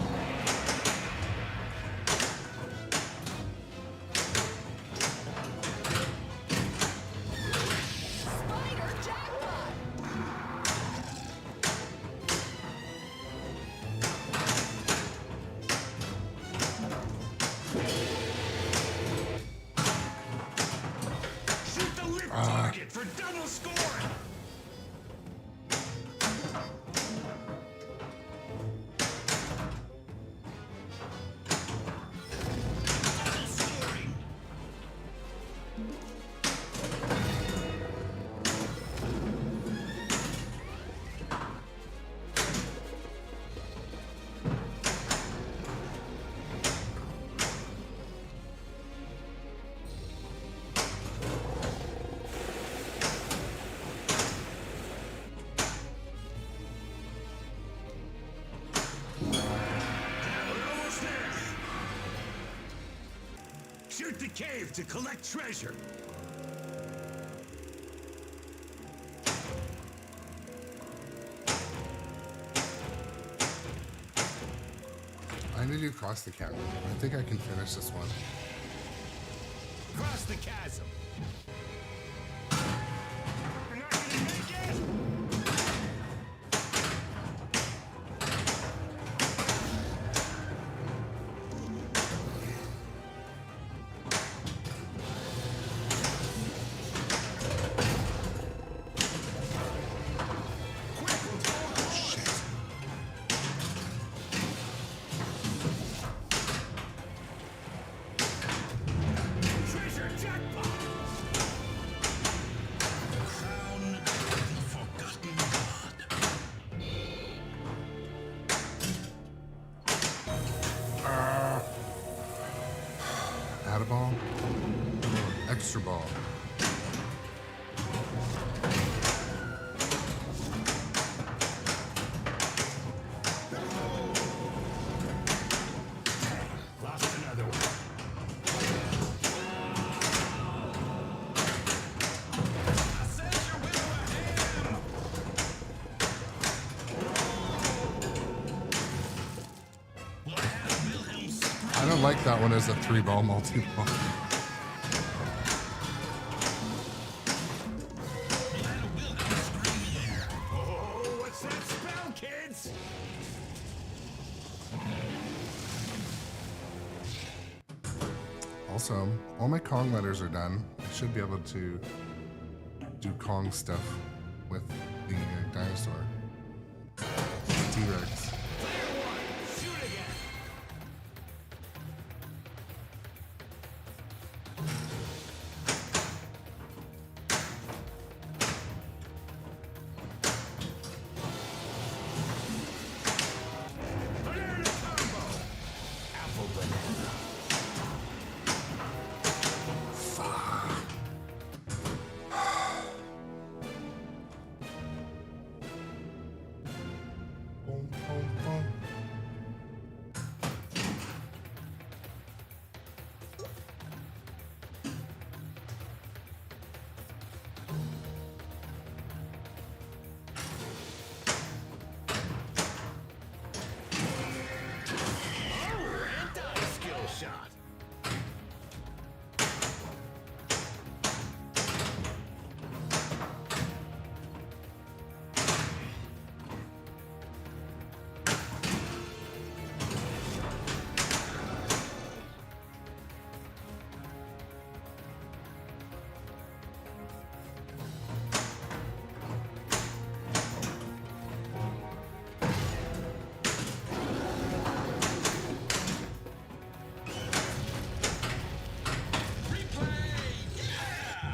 Spider jackpot! Shoot the lip target for double scoring. Double scoring. We're almost there. Shoot the cave to collect treasure. I need to cross the chasm. I think I can finish this one. Cross the chasm. You're not gonna make it. Quick, let's go. Shit. Treasure jackpot. Crown the forgotten god. Add a ball. Extra ball. Lost another one. I said you're with my hand. Well, I have Wilhelm's I don't like that one as a 3-ball multi-ball. Oh, what's that spell, kids? Also, all my Kong letters are done. I should be able to do Kong stuff with the dinosaur. T-Rex. Clear one. Shoot again. Banana combo. Apple banana. Boom, boom, boom. Oh, anti-skill shot.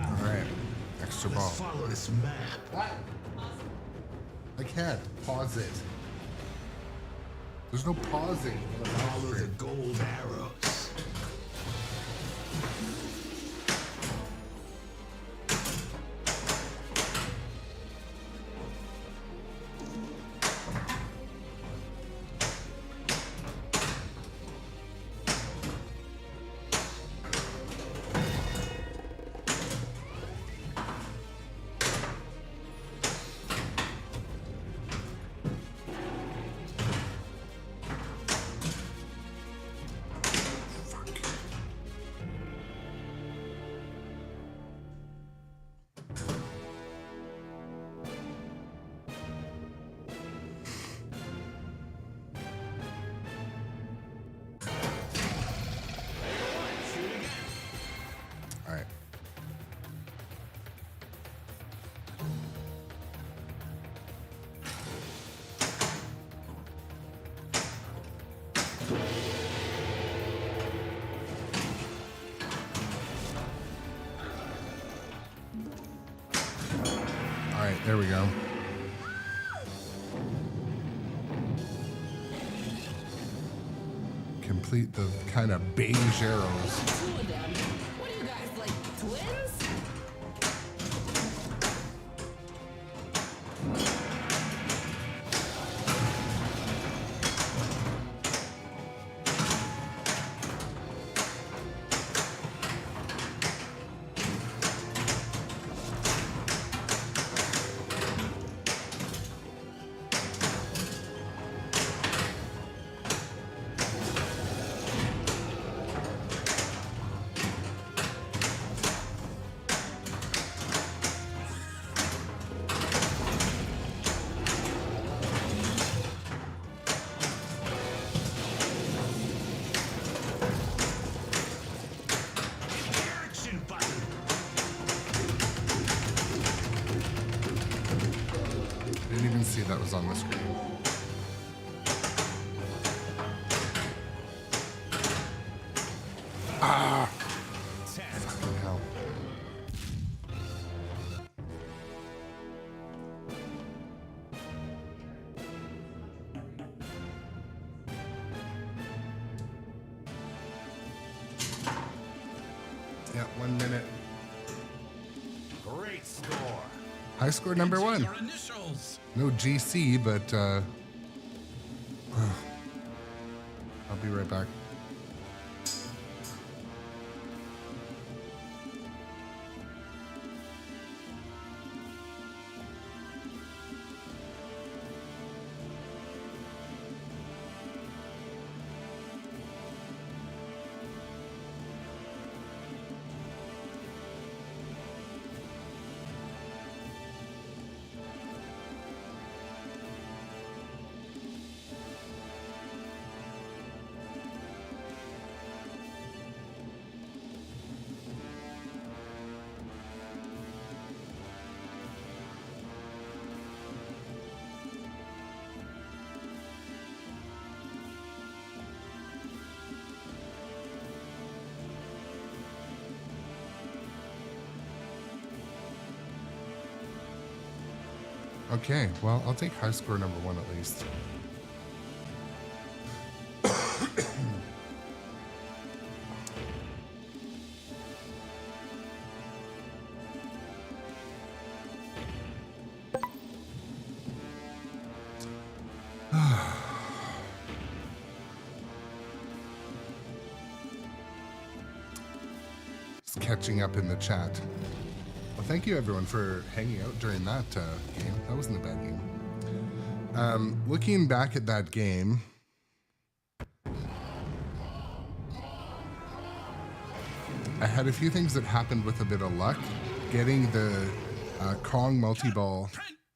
All right, extra ball. Follow this map. What? I can't pause it. There's no pausing. Follow the gold arrows. All right. All right, there we go. Complete the kind of beige arrows. Two of them. What are you guys, like twins? Action button. Didn't even see that was on the screen. Ah! 10. Fucking hell. Yeah, 1 minute. Great score. High score number Enter 1. your initials. No GC, but I'll be right back. Okay, well, I'll take high score number 1 at least. Just catching up in the chat. Well, thank you everyone for hanging out during that game. That wasn't a bad game. Looking back at that game, I had a few things that happened with a bit of luck. Getting the Kong multi-ball,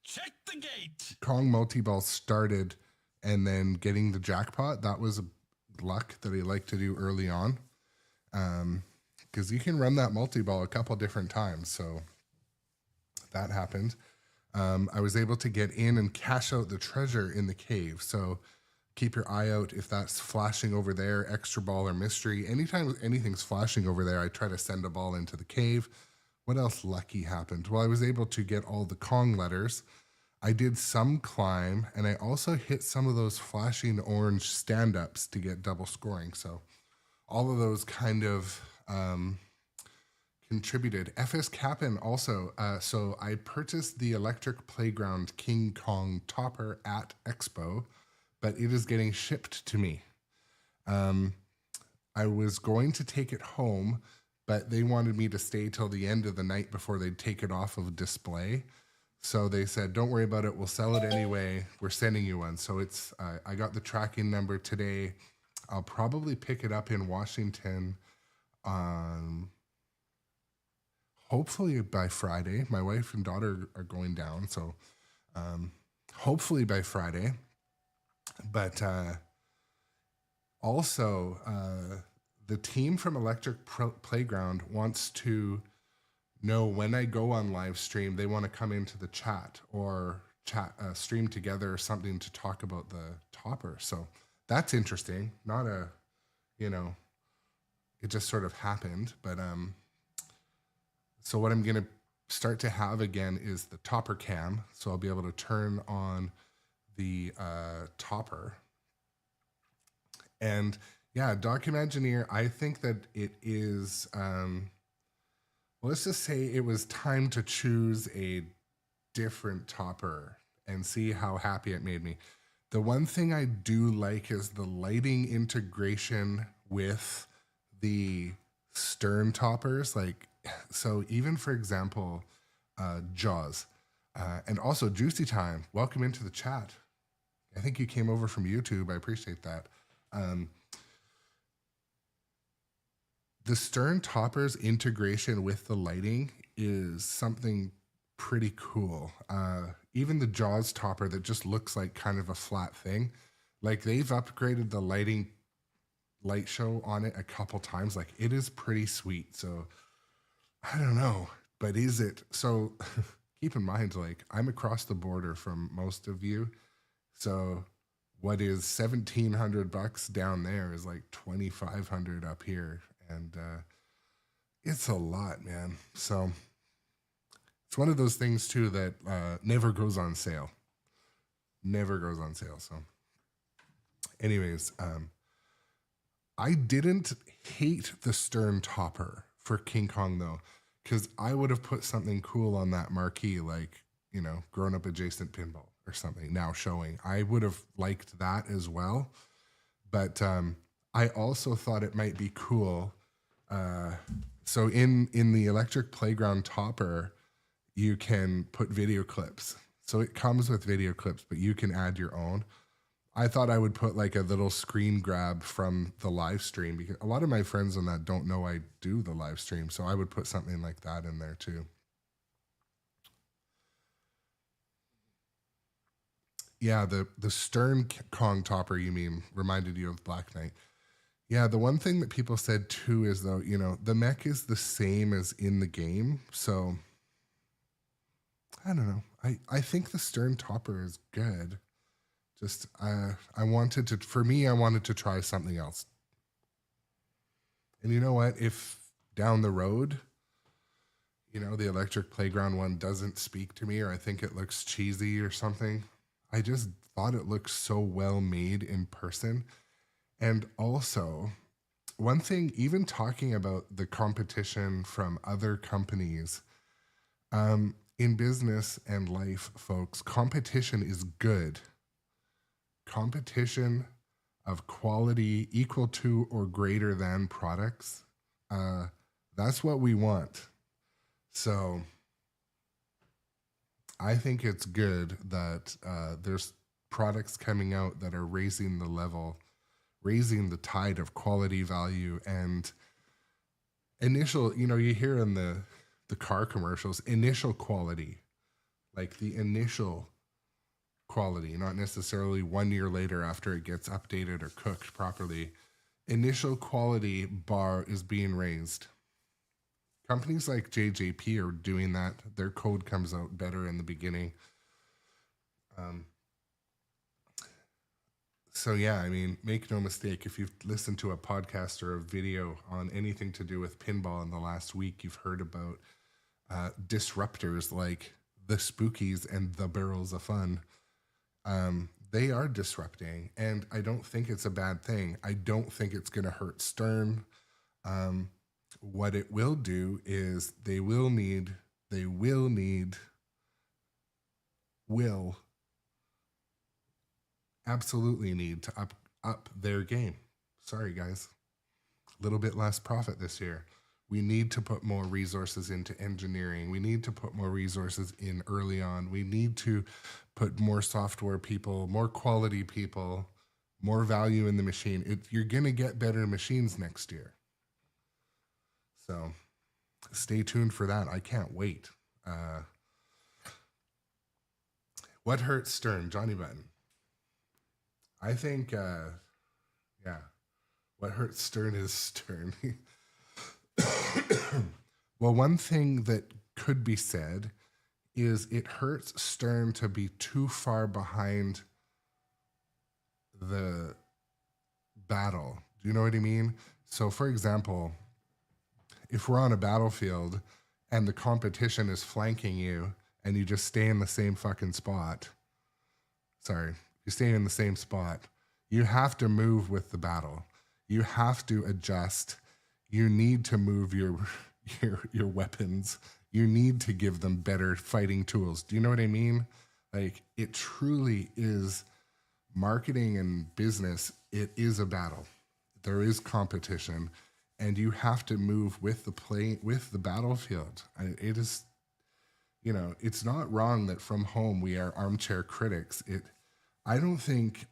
Check the gate. Kong multi-ball started, and then getting the jackpot. That was a luck that I like to do early on, because you can run that multi-ball a couple different times. So that happened. I was able to get in and cash out the treasure in the cave. So keep your eye out if that's flashing over there, extra ball or mystery. Anytime anything's flashing over there, I try to send a ball into the cave. What else lucky happened? Well, I was able to get all the Kong letters. I did some climb, and I also hit some of those flashing orange stand-ups to get double scoring. So all of those kind of contributed. FS Cap'n also. So I purchased the Electric Playground King Kong topper at Expo, but it is getting shipped to me. I was going to take it home, but they wanted me to stay till the end of the night before they'd take it off of display. So they said, don't worry about it. We'll sell it anyway. We're sending you one. So it's, I got the tracking number today. I'll probably pick it up in Washington hopefully by Friday. My wife and daughter are going down. So hopefully by Friday. But also, the team from Electric Playground wants to know when I go on live stream, they want to come into the chat or stream together or something to talk about the topper. So that's interesting. Not a, it just sort of happened. But so what I'm going to start to have again is the topper cam. So I'll be able to turn on the topper. And yeah, Documengineer, I think that it is, let's just say it was time to choose a different topper and see how happy it made me. The one thing I do like is the lighting integration with the stern toppers. Like, so even for example, Jaws, and also Juicy Time, welcome into the chat. I think you came over from YouTube. I appreciate that. The stern toppers integration with the lighting is something pretty cool. Even the Jaws topper that just looks like kind of a flat thing, like they've upgraded the light show on it a couple times. Like it is pretty sweet. So I don't know, but is it? So keep in mind, like I'm across the border from most of you. So what is $1,700 down there is like $2,500 up here. And it's a lot, man. So it's one of those things too that never goes on sale. Never goes on sale. So anyways, I didn't hate the stern topper for King Kong though, because I would have put something cool on that marquee, like, you know, grown up adjacent pinball or something now showing. I would have liked that as well. But I also thought it might be cool. So in the electric playground topper, you can put video clips. So it comes with video clips, but you can add your own. I thought I would put like a little screen grab from the live stream, because a lot of my friends on that don't know I do the live stream. So I would put something like that in there too. Yeah, the Stern Kong topper, you mean, reminded you of Black Knight. Yeah, the one thing that people said too is, though, you know, the mech is the same as in the game. So I don't know. I think the Stern topper is good. Just I wanted to try something else. And you know what? If down the road, you know, the electric playground one doesn't speak to me, or I think it looks cheesy or something, I just thought it looked so well made in person. And also, one thing, even talking about the competition from other companies, in business and life, folks, competition is good. Competition of quality equal to or greater than products, that's what we want. So I think it's good that there's products coming out that are raising the level, raising the tide of quality, value, and initial, you know, you hear in the car commercials, initial quality, like the initial quality, not necessarily 1 year later after it gets updated or cooked properly. Initial quality bar is being raised. Companies like JJP are doing that. Their code comes out better in the beginning. So yeah, I mean, make no mistake, if you've listened to a podcast or a video on anything to do with pinball in the last week, you've heard about disruptors like the Spookies and the Barrels of Fun. They are disrupting, and I don't think it's a bad thing. I don't think it's going to hurt Stern. What it will do is they will absolutely need to up their game. Sorry, guys. A little bit less profit this year. We need to put more resources into engineering. We need to put more resources in early on. We need to put more software people, more quality people, more value in the machine. You're going to get better machines next year. So stay tuned for that. I can't wait. What hurts Stern? Johnny Button. I think, what hurts Stern is Stern. Well, one thing that could be said is it hurts Stern to be too far behind the battle. Do you know what I mean? So, for example, if we're on a battlefield and the competition is flanking you and you just stay in the same fucking spot, you stay in the same spot, you have to move with the battle. You have to adjust. You need to move your weapons. You need to give them better fighting tools. Do you know what I mean? Like, it truly is marketing and business. It is a battle. There is competition, and you have to move with the battlefield. It is, you know, it's not wrong that from home we are armchair critics. I don't think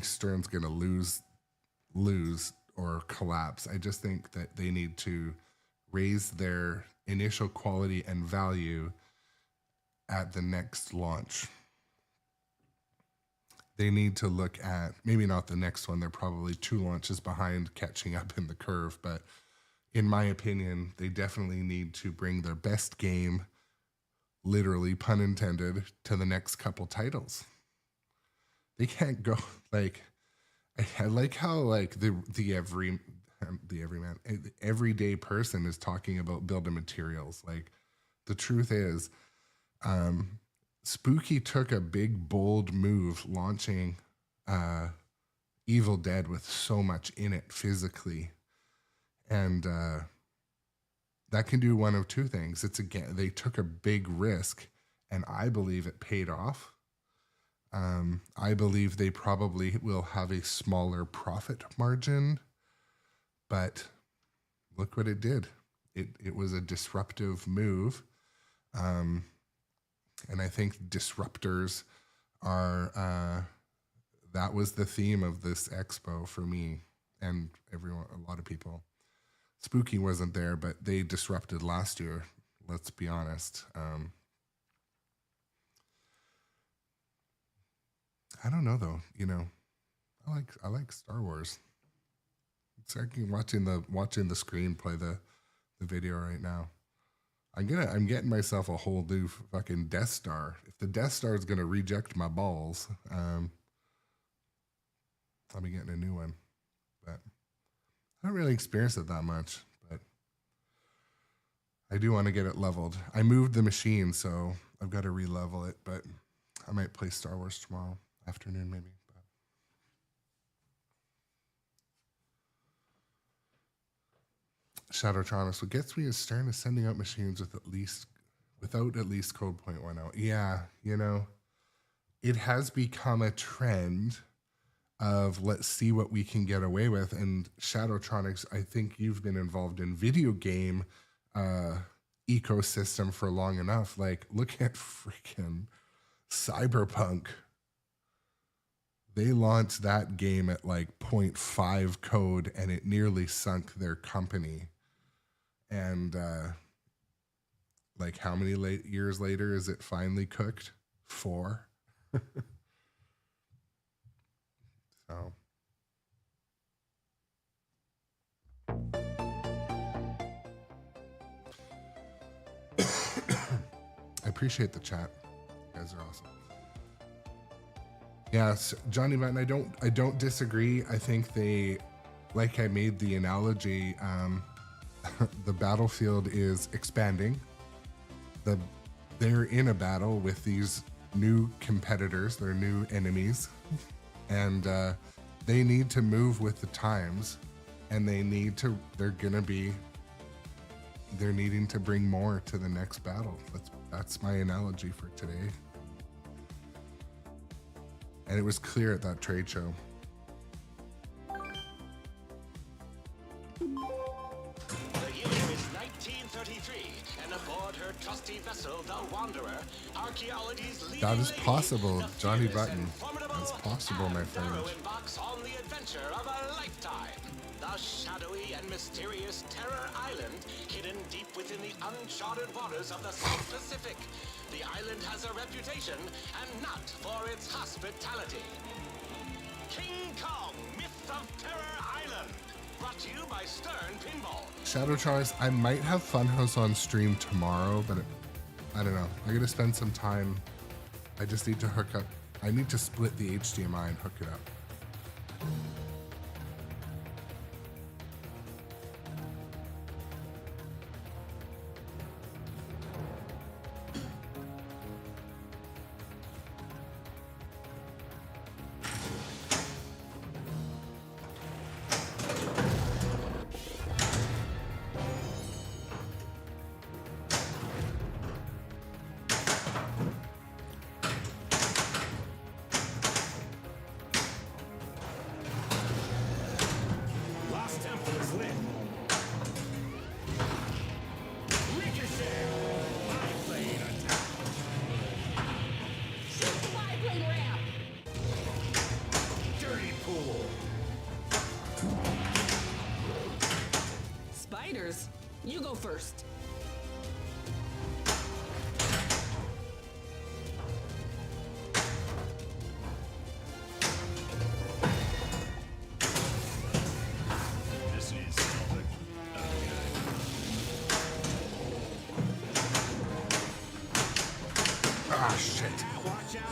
Stern's going to lose or collapse. I just think that they need to raise their initial quality and value at the next launch. They need to look at, maybe not the next one, they're probably 2 launches behind catching up in the curve, but in my opinion, they definitely need to bring their best game, literally, pun intended, to the next couple titles. They can't go, like, I like how, like, the everyday person is talking about building materials. Like, the truth is, Spooky took a big, bold move launching Evil Dead with so much in it physically. And that can do one of two things. They took a big risk, and I believe it paid off. I believe they probably will have a smaller profit margin, but look what it did. It was a disruptive move. And I think disruptors are, that was the theme of this expo for me and everyone, a lot of people. Spooky wasn't there, but they disrupted last year. Let's be honest. I don't know though. You know, I like Star Wars. It's like watching the screen play the video right now. I'm getting myself a whole new fucking Death Star. If the Death Star is gonna reject my balls, I'll be getting a new one. But I don't really experience it that much, but I do want to get it leveled. I moved the machine, so I've got to re-level it, but I might play Star Wars tomorrow afternoon maybe. Shadowtronus, what gets me is Stern is sending out machines without at least code 0.10. Yeah, you know, it has become a trend of let's see what we can get away with. And Shadowtronics, I think you've been involved in video game ecosystem for long enough. Like, look at freaking Cyberpunk. They launched that game at like 0.5 code and it nearly sunk their company. And like how many years later is it finally cooked? 4. So I appreciate the chat. You guys are awesome. Yes, Johnny Button, I don't disagree. I think they, like I made the analogy, the battlefield is expanding. They're in a battle with these new competitors, they're new enemies, and they need to move with the times, and they're needing to bring more to the next battle. That's my analogy for today. And it was clear at that trade show. The year is 1933, and aboard her trusty vessel, the Wanderer, archaeology's leading That is lady, possible, the Johnny fearless Button. and formidable That's possible, my Anne friend. Darrow embarks on the adventure of a lifetime. The shadowy and mysterious Terror Island, hidden deep within the uncharted waters of the South Pacific. The island has a reputation, and not for its hospitality. King Kong, Myth of Terror Island. Brought to you by Stern Pinball. Shadowtronix, I might have Funhouse on stream tomorrow, but I don't know. I gotta spend some time. I just need to hook up. I need to split the HDMI and hook it up. Lost Temple is lit. Ricochet. Biplane attack. Shoot the biplane ramp! Dirty pool. Spiders, you go first. This is the Ah, shit. watch out.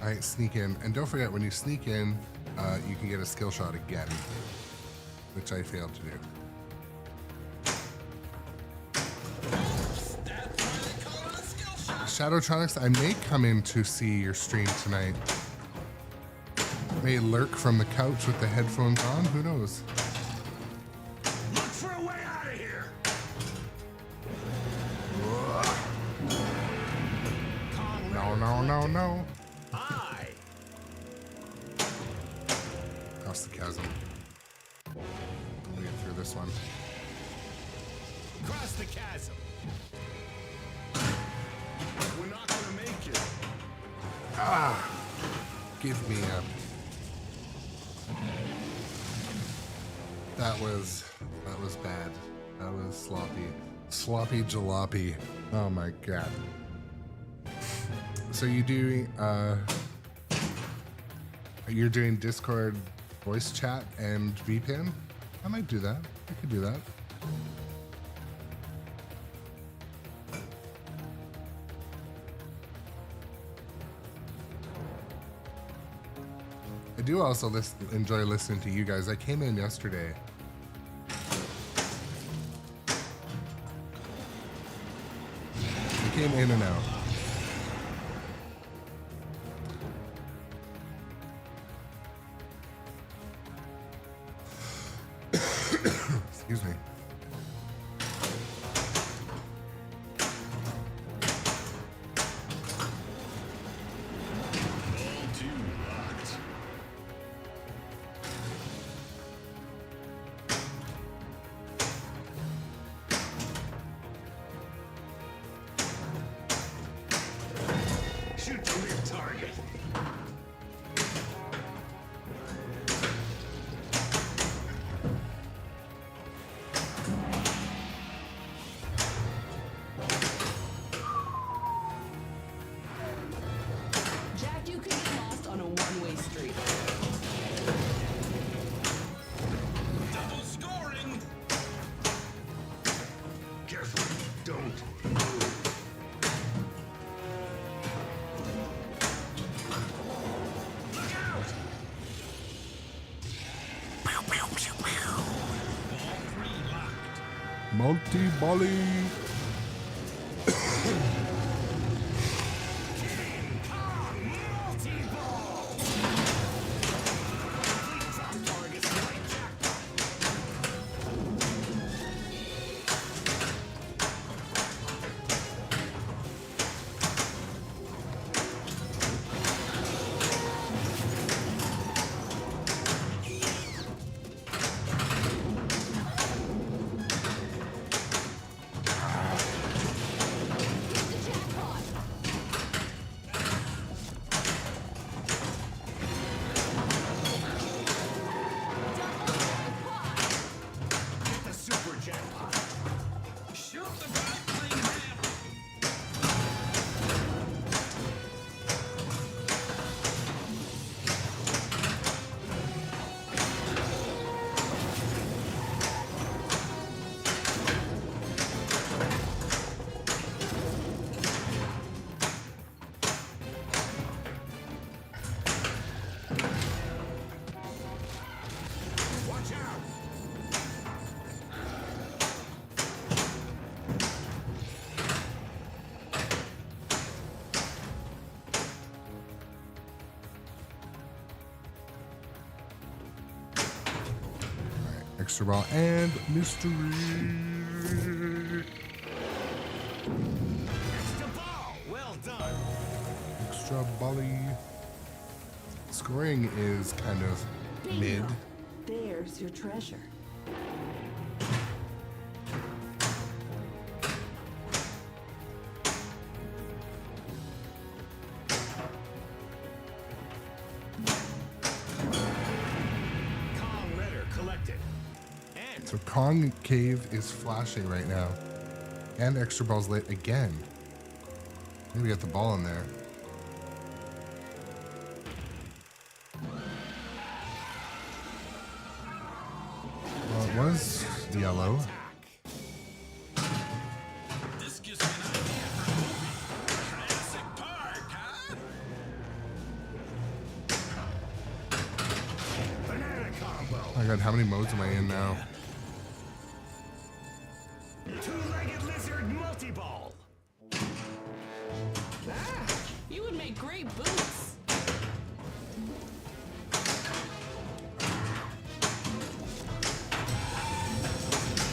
All right, sneak in. And don't forget, when you sneak in, you can get a skill shot again, which I failed to do. Shadowtronics, I may come in to see your stream tonight. May lurk from the couch with the headphones on. Who knows? Look for a way out of here. No, no, no, no. Aye. Across the chasm. We'll get through this one. Cross the chasm. We're not gonna make it. Give me a... That was bad. That was sloppy. Sloppy jalopy. Oh my god. So you're doing Discord voice chat and VPN? I might do that. I could do that. I do also enjoy listening to you guys. I came in yesterday. I came in and out. Excuse me. All too locked. Shoot the rear target. Jack, you could get lost on a one-way street. Double scoring. Careful. Don't move. Look out! All three locked. Multi-volley. Get the super jackpot. Shoot the back plane now. Watch out. Extra ball and mystery. Extra ball. Well done. Extra volley. Scoring is kind of mid. There's your treasure. Kong letter collected. And So concave is flashing right now. And extra ball's lit again. Maybe get the ball in there. Well, it was yellow. this gives me an idea for a movie. Jurassic Park, huh? my god, how many modes am I in now? Two-legged lizard multi-ball. Ah, you would make great boots.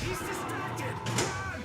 He's distracted. Run!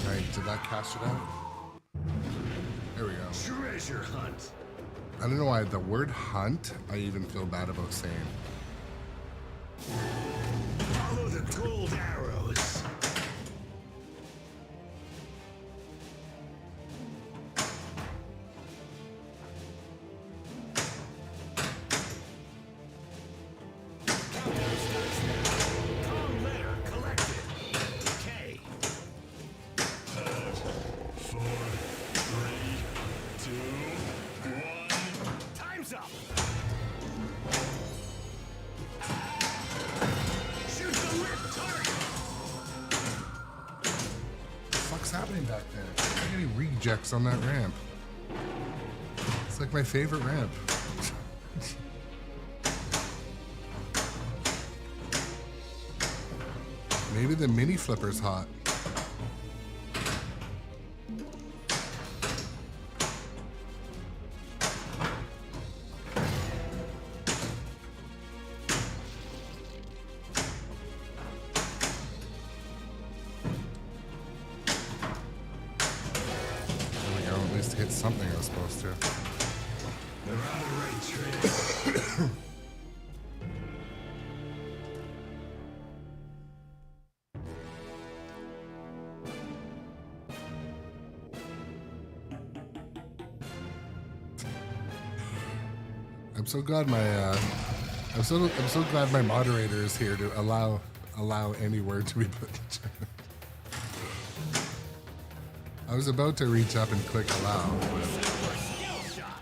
Alright, did that cast it out? There we go. Treasure hunt. I don't know why the word hunt I even feel bad about saying. Follow the gold arrows. Calm letter collected. K. 4, 3, 2, 1. Time's up. Shoot the lit target. What the fuck's happening back there? I'm getting rejects on that ramp. It's like my favorite ramp. Maybe the mini flipper's hot. There we go, at least hit something I was supposed to. They're on the right trail. I'm so glad my I'm so glad my moderator is here to allow any word to be put in chat. I was about to reach up and click allow, but Skill shot.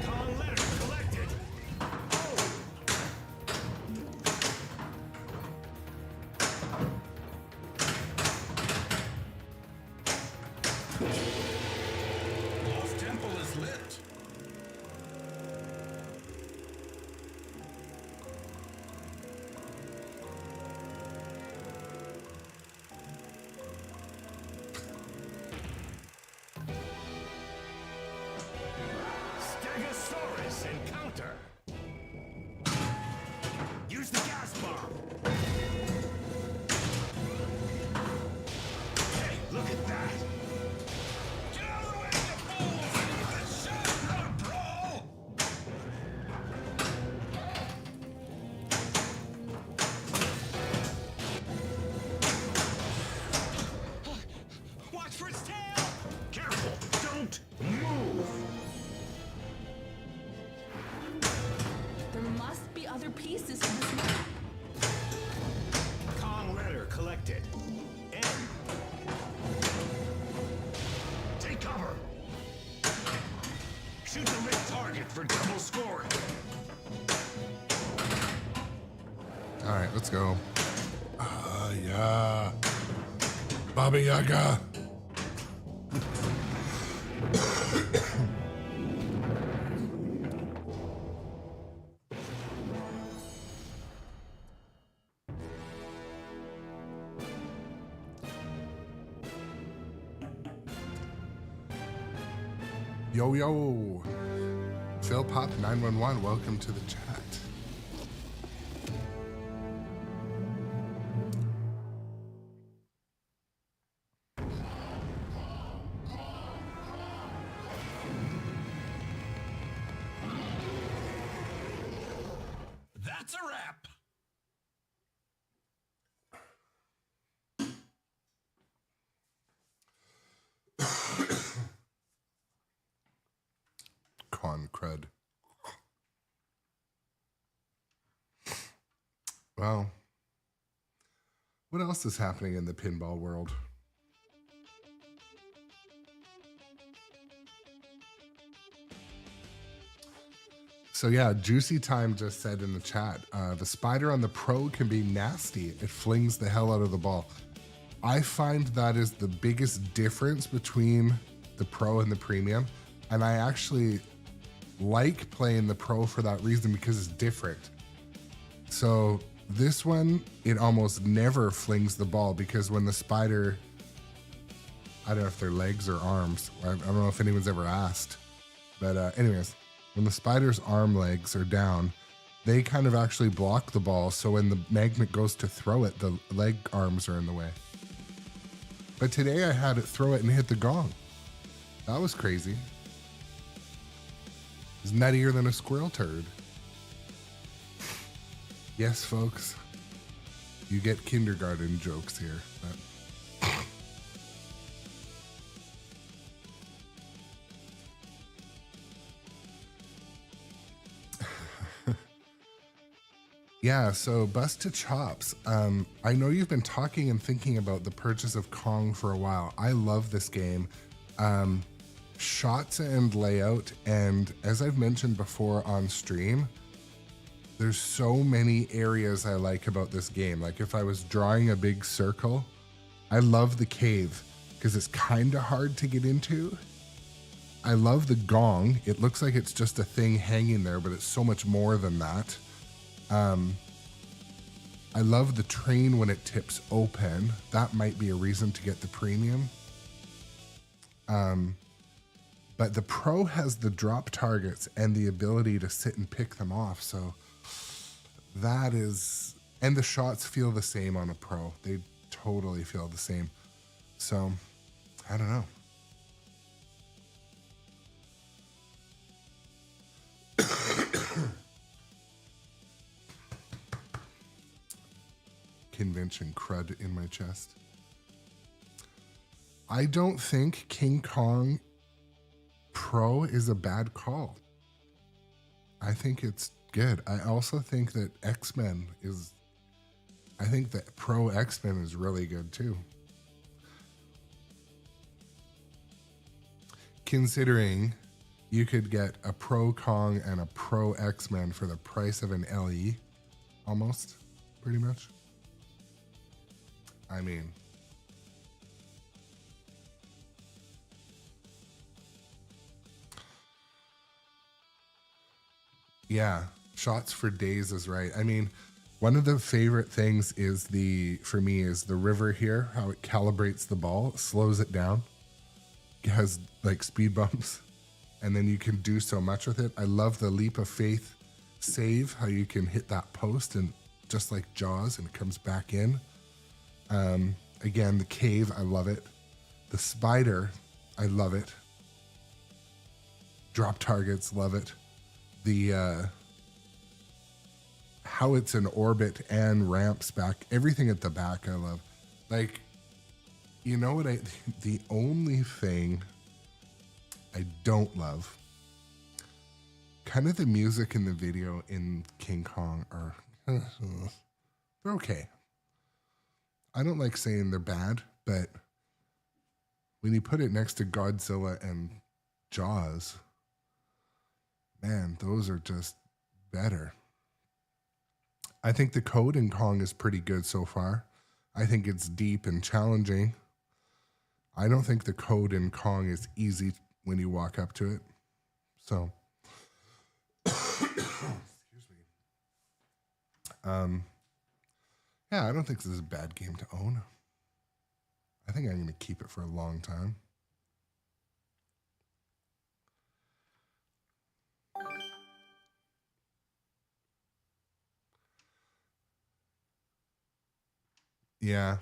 Calm letter collected. Oh. Lost Temple is lit. Stegosaurus encounter. Use the gas bomb. Hey, look at that. Get out of the way, you fools! It's a shot, not a brawl! Watch for its tail. Careful, don't move. There must be other pieces to this map. Kong letter collected. N. Take cover. Shoot the red target for double scoring. alright, let's go. Yeah. Baba Yaga. Yo, yo. Phil Pop 911, welcome to the chat. That's a wrap. Con crud. Well, what else is happening in the pinball world? So yeah, Juicy Time just said in the chat, the spider on the Pro can be nasty. It flings the hell out of the ball. I find that is the biggest difference between the Pro and the Premium. And I actually like playing the Pro for that reason because it's different. So this one, it almost never flings the ball because when the spider, I don't know if they're legs or arms. I don't know if anyone's ever asked. But anyways, when the spider's arm legs are down, they kind of actually block the ball. So when the magnet goes to throw it, the leg arms are in the way. But today I had it throw it and hit the gong. That was crazy. It's nuttier than a squirrel turd. Yes, folks. You get kindergarten jokes here. But yeah, so Bust to Chops. I know you've been talking and thinking about the purchase of Kong for a while. I love this game. Shots and layout, and as I've mentioned before on stream, there's so many areas I like about this game. Like if I was drawing a big circle, I love the cave because it's kind of hard to get into. I love the gong. It looks like it's just a thing hanging there, but it's so much more than that. I love the train when it tips open. That might be a reason to get the premium. But the Pro has the drop targets and the ability to sit and pick them off. So that is, and the shots feel the same on a Pro. They totally feel the same. So I don't know. Convention crud in my chest. I don't think King Kong Pro is a bad call. I think it's good. I also think that X-Men is, I think that Pro X-Men is really good too. Considering you could get a Pro Kong and a Pro X-Men for the price of an LE, almost, pretty much. I mean, yeah, shots for days is right. I mean, one of the favorite things is for me is the river here, how it calibrates the ball, it slows it down. It has like speed bumps and then you can do so much with it. I love the leap of faith save, how you can hit that post and just like Jaws and it comes back in. Again, the cave, I love it. The spider, I love it. Drop targets, love it. The how it's in orbit and ramps back, everything at the back, I love. Like, you know what? The only thing I don't love, kind of the music in the video in King Kong are they're okay. I don't like saying they're bad, but when you put it next to Godzilla and Jaws, man, those are just better. I think the code in Kong is pretty good so far. I think it's deep and challenging. I don't think the code in Kong is easy when you walk up to it. So, excuse me. Yeah, I don't think this is a bad game to own. I think I'm going to keep it for a long time. Yeah.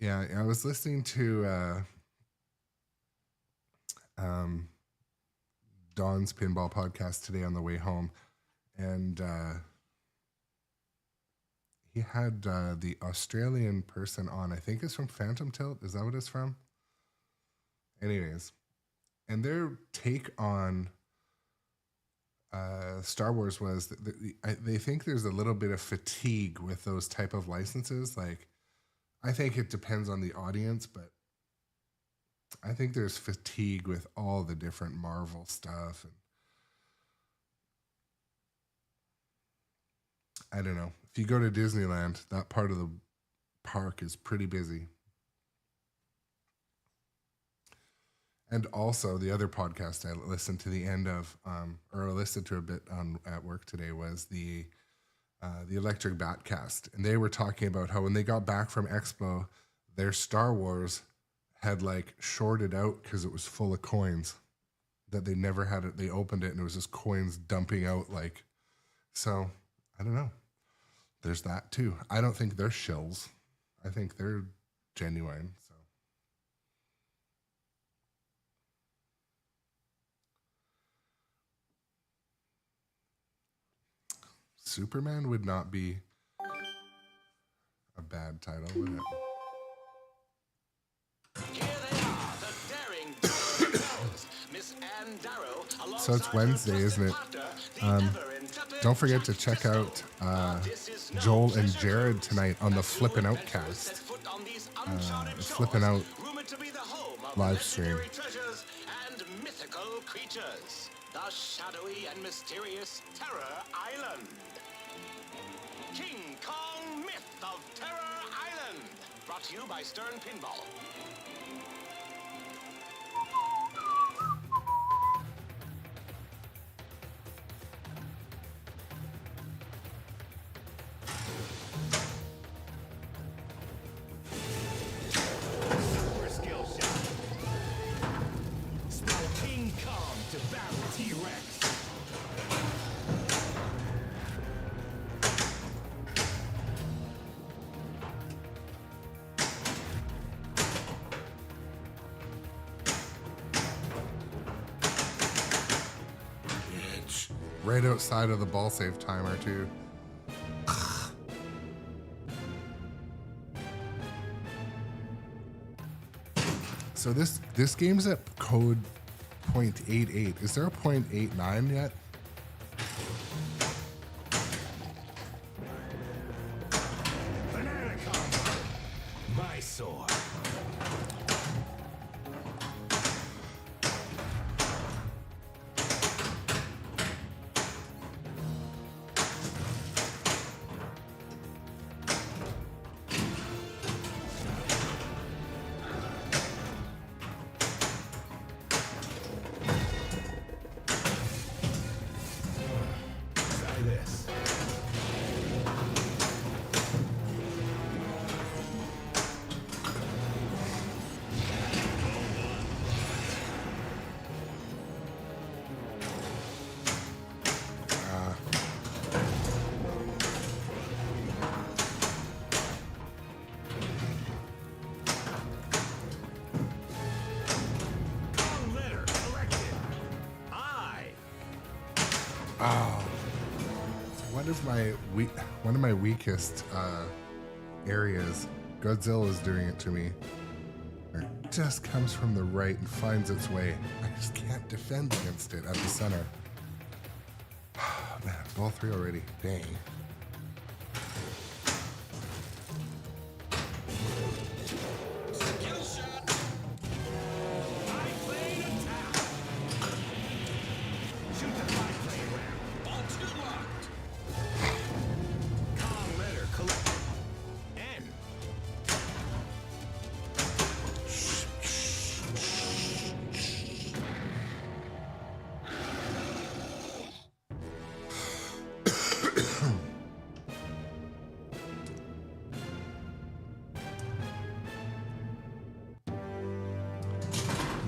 Yeah, I was listening to Don's Pinball podcast today on the way home, and he had the Australian person on. I think it's from Phantom Tilt. Is that what it's from? Anyways, and their take on Star Wars was that they think there's a little bit of fatigue with those type of licenses. Like, I think it depends on the audience, but I think there's fatigue with all the different Marvel stuff. And I don't know. If you go to Disneyland, that part of the park is pretty busy. And also, the other podcast I listened to the end of, or I listened to a bit at work today, was the Electric Batcast, and they were talking about how when they got back from Expo, their Star Wars had like shorted out because it was full of coins that they never had it. They opened it and it was just coins dumping out. Like, so I don't know. There's that too. I don't think they're shills. I think they're genuine. So. Superman would not be a bad title, would it? Here they are, the daring pinballs. Miss Ann Darrow, So it's Wednesday, isn't it? Don't forget to check out Joel and Jared tonight on the Flippin' Out cast. Flippin' Out live stream. Treasures and mythical creatures. The shadowy and mysterious Terror Island. King Kong Myth of Terror Island. Brought to you by Stern Pinball. Super skill shot. Spell King Kong to battle T-Rex. Bitch. Right outside of the ball save timer, too. So this game's at code 0.88. Is there a 0.89 yet? Banana combo. My sword. Try this. Kong letter collected. I. Oh, one of my weakest areas. Godzilla is doing it to me. It just comes from the right and finds its way. I just can't defend against it at the center. Man, ball 3 already. Dang. Skill shot. I played attack. Shoot the play round. Ball 2 locked. Kong letter collected. N.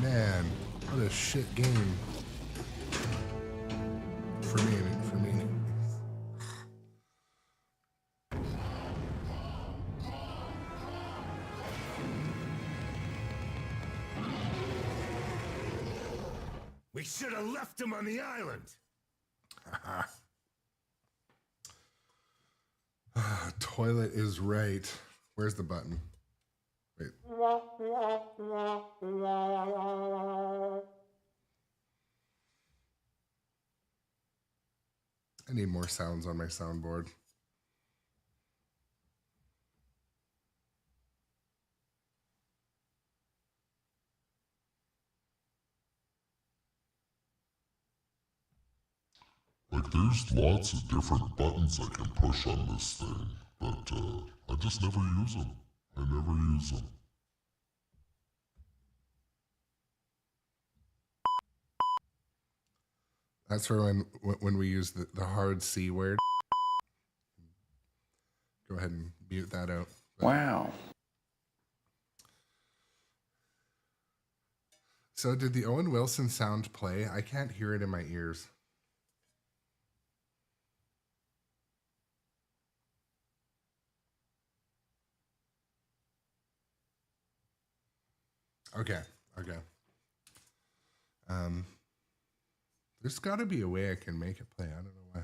Man, what a shit game. For me. We should have left him on the island. Toilet is right. Where's the button? Wait. I need more sounds on my soundboard. Like, there's lots of different buttons I can push on this thing, but I just never use them. I never use them. That's for when we use the hard C word. Go ahead and mute that out. Wow. So did the Owen Wilson sound play? I can't hear it in my ears. Okay. There's got to be a way I can make it play. I don't know why.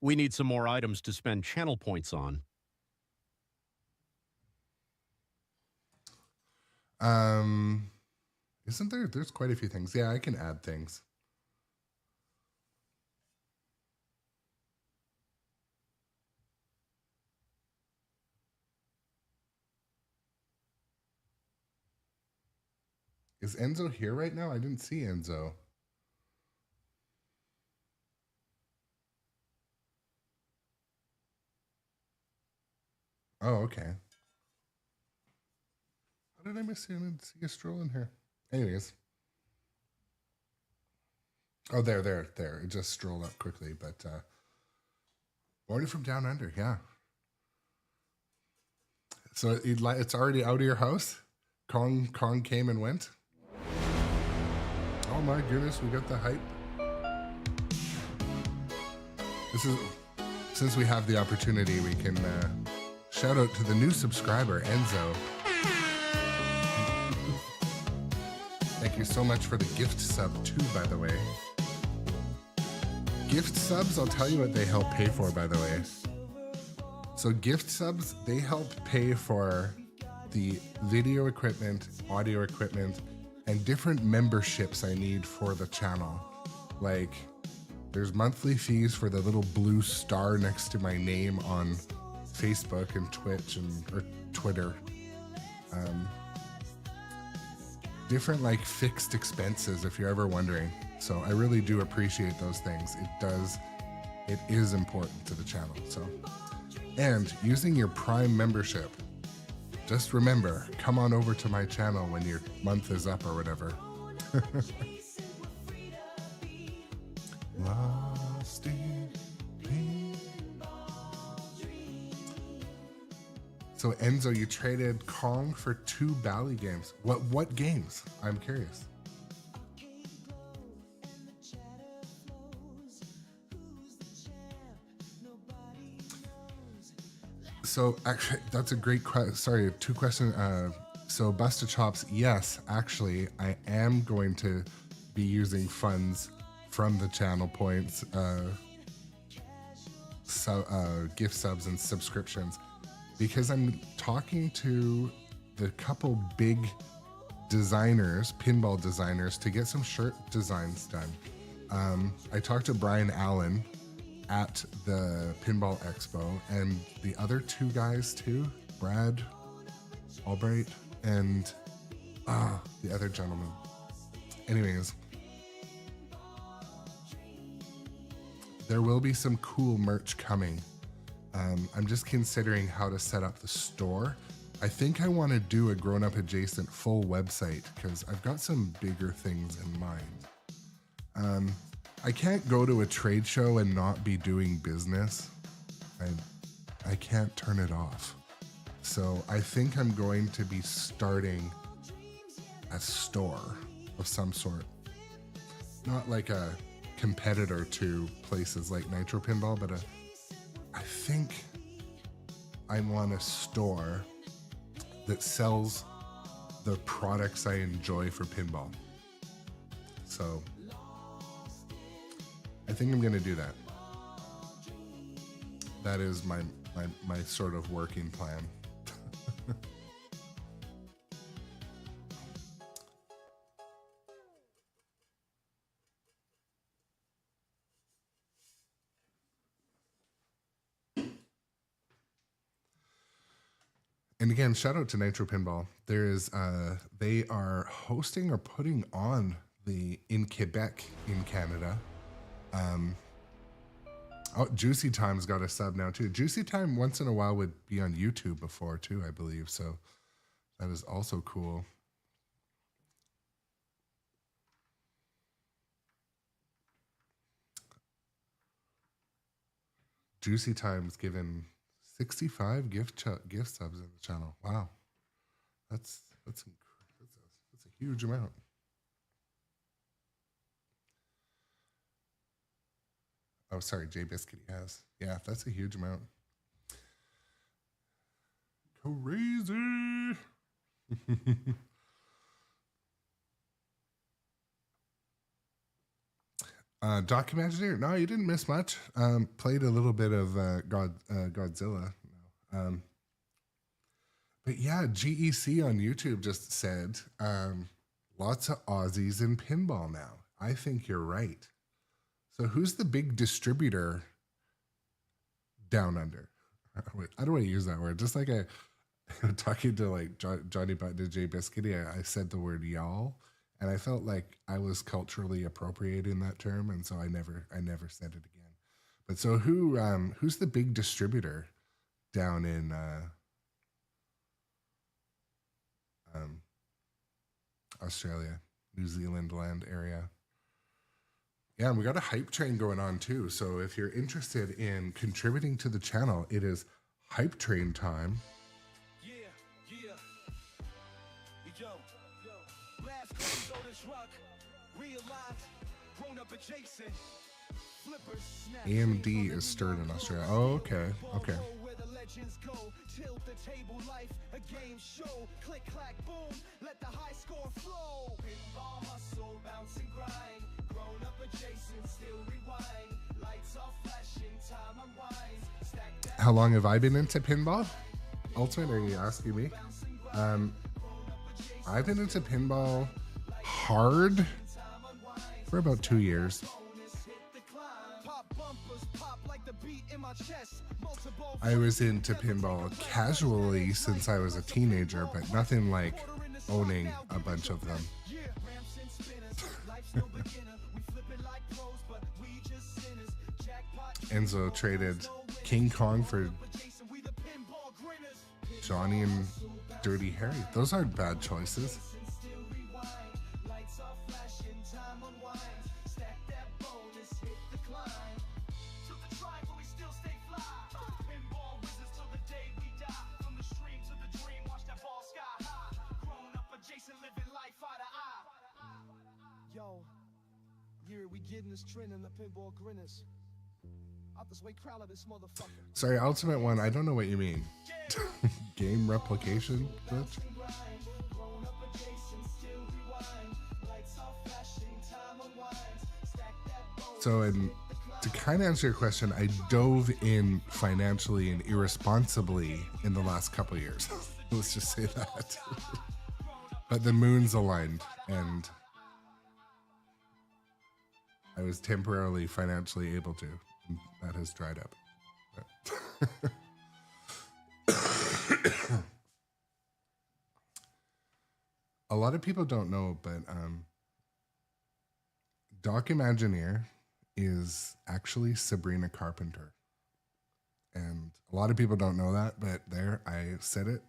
We need some more items to spend channel points on. Isn't there? There's quite a few things. Yeah, I can add things. Is Enzo here right now? I didn't see Enzo. Oh, okay. How did I miss you? I didn't see you strolling here. Anyways. Oh, there. It just strolled up quickly, but morning from down under, yeah. So it's already out of your house? Kong came and went? Oh my goodness, we got the hype. This is, since we have the opportunity, we can shout out to the new subscriber, Enzo. Thank you so much for the gift sub too, by the way. Gift subs, I'll tell you what they help pay for, by the way. So gift subs, they help pay for the video equipment, audio equipment, and different memberships I need for the channel. Like, there's monthly fees for the little blue star next to my name on Facebook and Twitch or Twitter. Different like fixed expenses if you're ever wondering. So I really do appreciate those things. It is important to the channel. So, and using your Prime membership, just remember, come on over to my channel when your month is up or whatever. Lost in So Enzo, you traded Kong for 2 Bally games. What games? I'm curious. So actually, that's a great question. Sorry, 2 questions. So Busta Chops, yes, actually, I am going to be using funds from the channel points, gift subs and subscriptions, because I'm talking to the couple big designers, pinball designers, to get some shirt designs done. I talked to Brian Allen at the Pinball Expo, and the other 2 guys too, Brad Albright and the other gentleman. Anyways, there will be some cool merch coming. I'm just considering how to set up the store. I think I want to do a grown-up adjacent full website because I've got some bigger things in mind. I can't go to a trade show and not be doing business. I can't turn it off. So I think I'm going to be starting a store of some sort. not like a competitor to places like Nitropinball, but I think I want a store that sells the products I enjoy for pinball. So I think I'm going to do that. That is my sort of working plan. And again, shout out to Nitropinball. There is they are hosting or putting on in Quebec in Canada. Juicy Time's got a sub now too. Juicy Time once in a while would be on YouTube before too, I believe. So that is also cool. Juicy Time's given 65 gift subs in the channel. Wow, that's a huge amount. Oh, sorry, Jay Biscuit has. Yeah, that's a huge amount. Crazy. Documentary? No, you didn't miss much. Played a little bit of Godzilla. But yeah, GEC on YouTube just said lots of Aussies in pinball now. I think you're right. So who's the big distributor down under? I don't want to use that word. Just like talking to like Johnny Button and Jay Biscuity, I said the word y'all, and I felt like I was culturally appropriating that term, and so I never said it again. But so who's the big distributor down in Australia, New Zealand land area? Yeah, and we got a hype train going on too. So if you're interested in contributing to the channel, it is hype train time. Yeah. Yo. Last call this rock. Realized, grown up adjacent. Flippers, snap. AMD is stirred in Australia. Oh, okay. Where the legends go. Tilt the table life, a game show. Click, clack, boom. Let the high score flow. Pinball hustle, bounce and grind. Grown up adjacent, still rewind. Lights off flashing, time unwinds. Stack that. How long have I been into pinball? Ultimate, are you asking me? I've been into pinball hard for about 2 years. I was into pinball casually since I was a teenager, but nothing like owning a bunch of them. Enzo traded King Kong for Johnny and Dirty Harry. Those aren't bad choices. Yo, we getting this trend in the pinball grinners. Out this way, crowd of this motherfucker. Sorry, Ultimate One, I don't know what you mean. Game replication? Bitch? So, to kind of answer your question, I dove in financially and irresponsibly in the last couple of years. Let's just say that. But the moons aligned, and I was temporarily financially able to. That has dried up. A lot of people don't know, but Doc Imagineer is actually Sabrina Carpenter. And a lot of people don't know that, but there, I said it.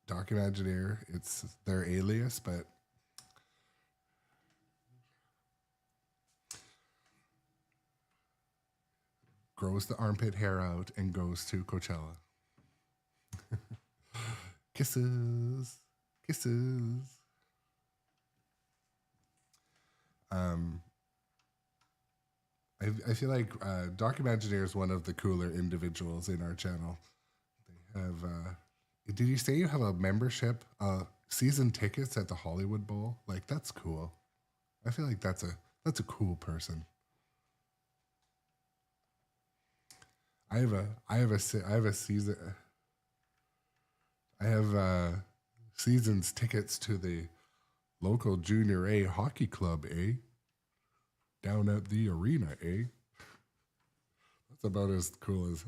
Doc Imagineer, it's their alias, but grows the armpit hair out and goes to Coachella. Kisses. I feel like Doc Imagineer is one of the cooler individuals in our channel. They have. Did you say you have a membership, season tickets at the Hollywood Bowl? Like, that's cool. I feel like that's a cool person. I have season's tickets to the local Junior A hockey club, eh? Down at the arena, eh? That's about as cool as.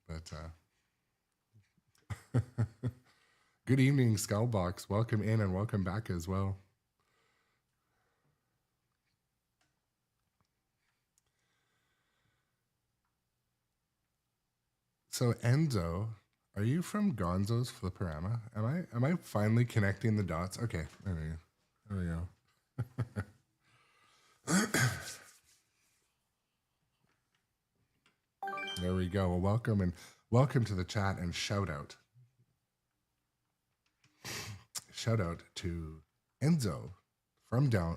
But good evening, Skullbox. Welcome in and welcome back as well. So Enzo, are you from Gonzo's Flipperama? Am I finally connecting the dots? Okay, there we go. There we go. Well, welcome to the chat and shout out. Shout out to Enzo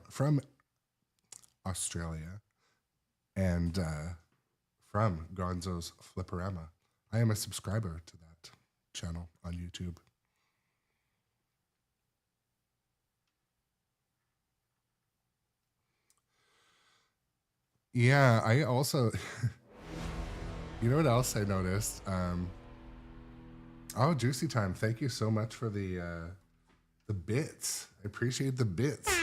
from Australia and from Gonzo's Flipperama. I am a subscriber to that channel on YouTube. Yeah, I also, you know what else I noticed? Oh, Juicy Time, thank you so much for the bits. I appreciate the bits.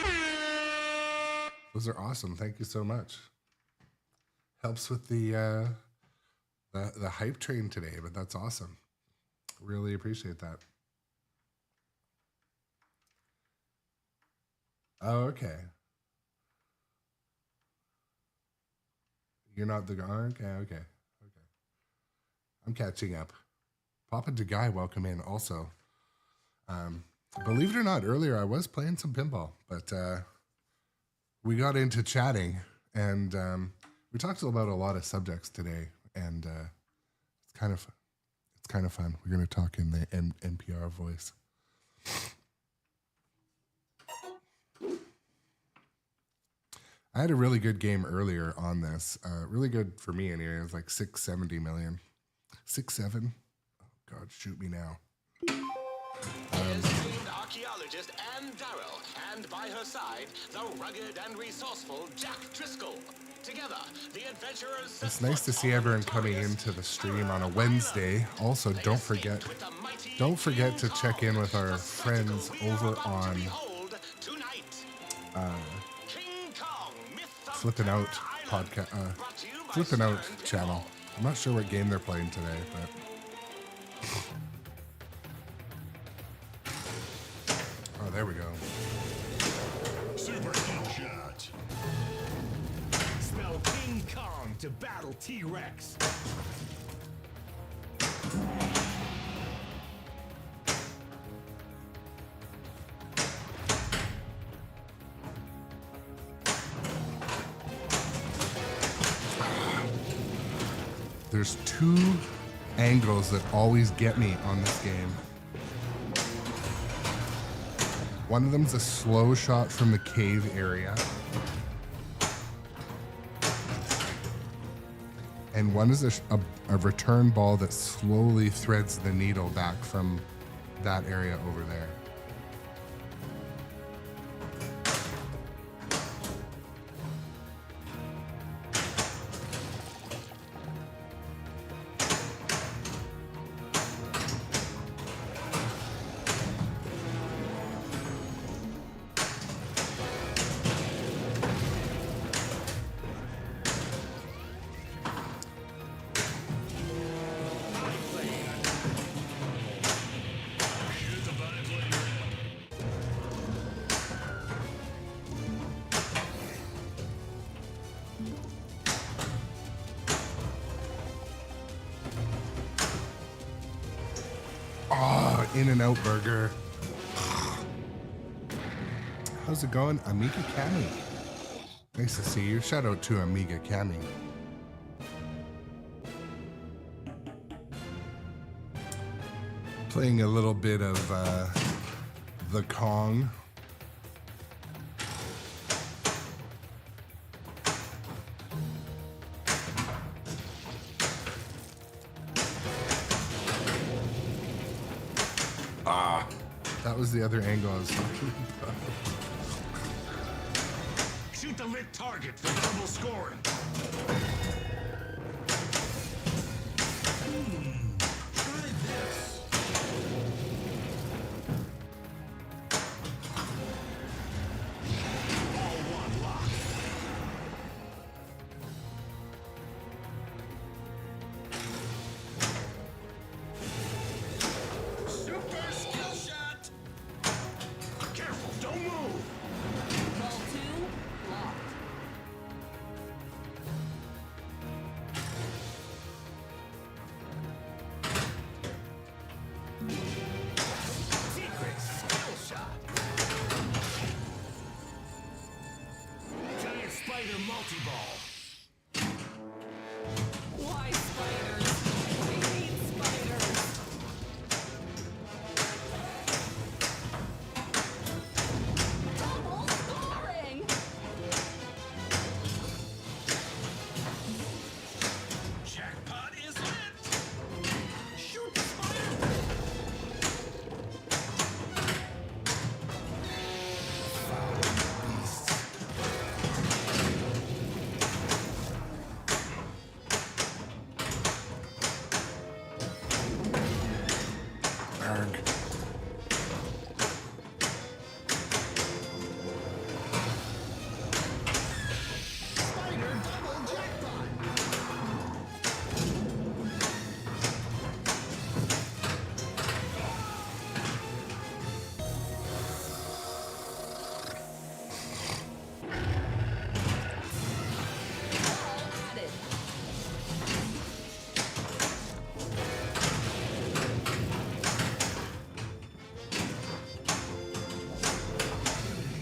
Those are awesome. Thank you so much. Helps with the hype train today, but that's awesome. Really appreciate that. Oh, okay. You're not the guy. Okay. I'm catching up. Papa DeGuy, welcome in also. Believe it or not, earlier I was playing some pinball, but we got into chatting and we talked about a lot of subjects today, and it's kind of fun. We're going to talk in the NPR voice. I had a really good game earlier on this. Really good for me anyway. It was like 670 million. 6-7. Oh God, shoot me now. Here's famed archaeologist Ann Darrow, and by her side, the rugged and resourceful Jack Driscoll. Together, the adventurers. It's nice to see everyone coming into the stream on a Wednesday. Also, don't forget to check in with our friends over on Flippin' Out podcast, Flippin' Out channel. I'm not sure what game they're playing today, but oh, there we go. Super King Shot. Smell King Kong to battle T-Rex. There's two angles that always get me on this game. One of them's a slow shot from the cave area. And one is a return ball that slowly threads the needle back from that area over there. In-N-Out Burger. How's it going, Amiga Cami? Nice to see you. Shout out to Amiga Cami. Playing a little bit of the Kong. That was the other angle I was talking about. Shoot the lit target for double scoring. Try this. All one lock. Super skill shot. Careful, don't move. Ball 2, locked. Secret skill shot. Giant spider multi-ball. Why spiders? I hate spiders. Double scoring! Jackpot is lit. Shoot the spider. Arg. Spider double jackpot. Ball added.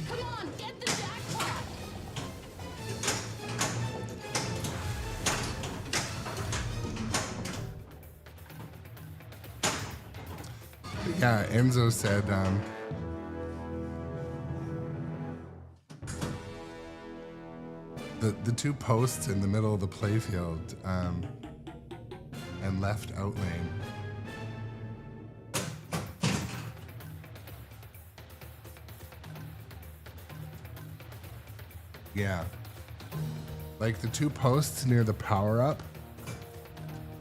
Come on, get the jackpot! Yeah, Enzo said the two posts in the middle of the playfield and left out lane. Yeah. Like the two posts near the power up.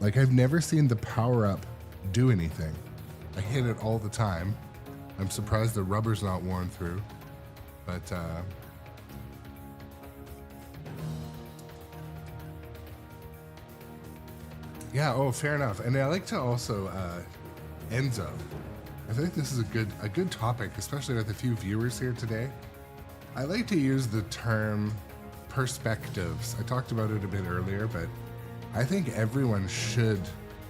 Like I've never seen the power up do anything. I hit it all the time. I'm surprised the rubber's not worn through. But yeah, oh fair enough. And I like to also Enzo. I think this is a good topic, especially with a few viewers here today. I like to use the term perspectives. I talked about it a bit earlier, but I think everyone should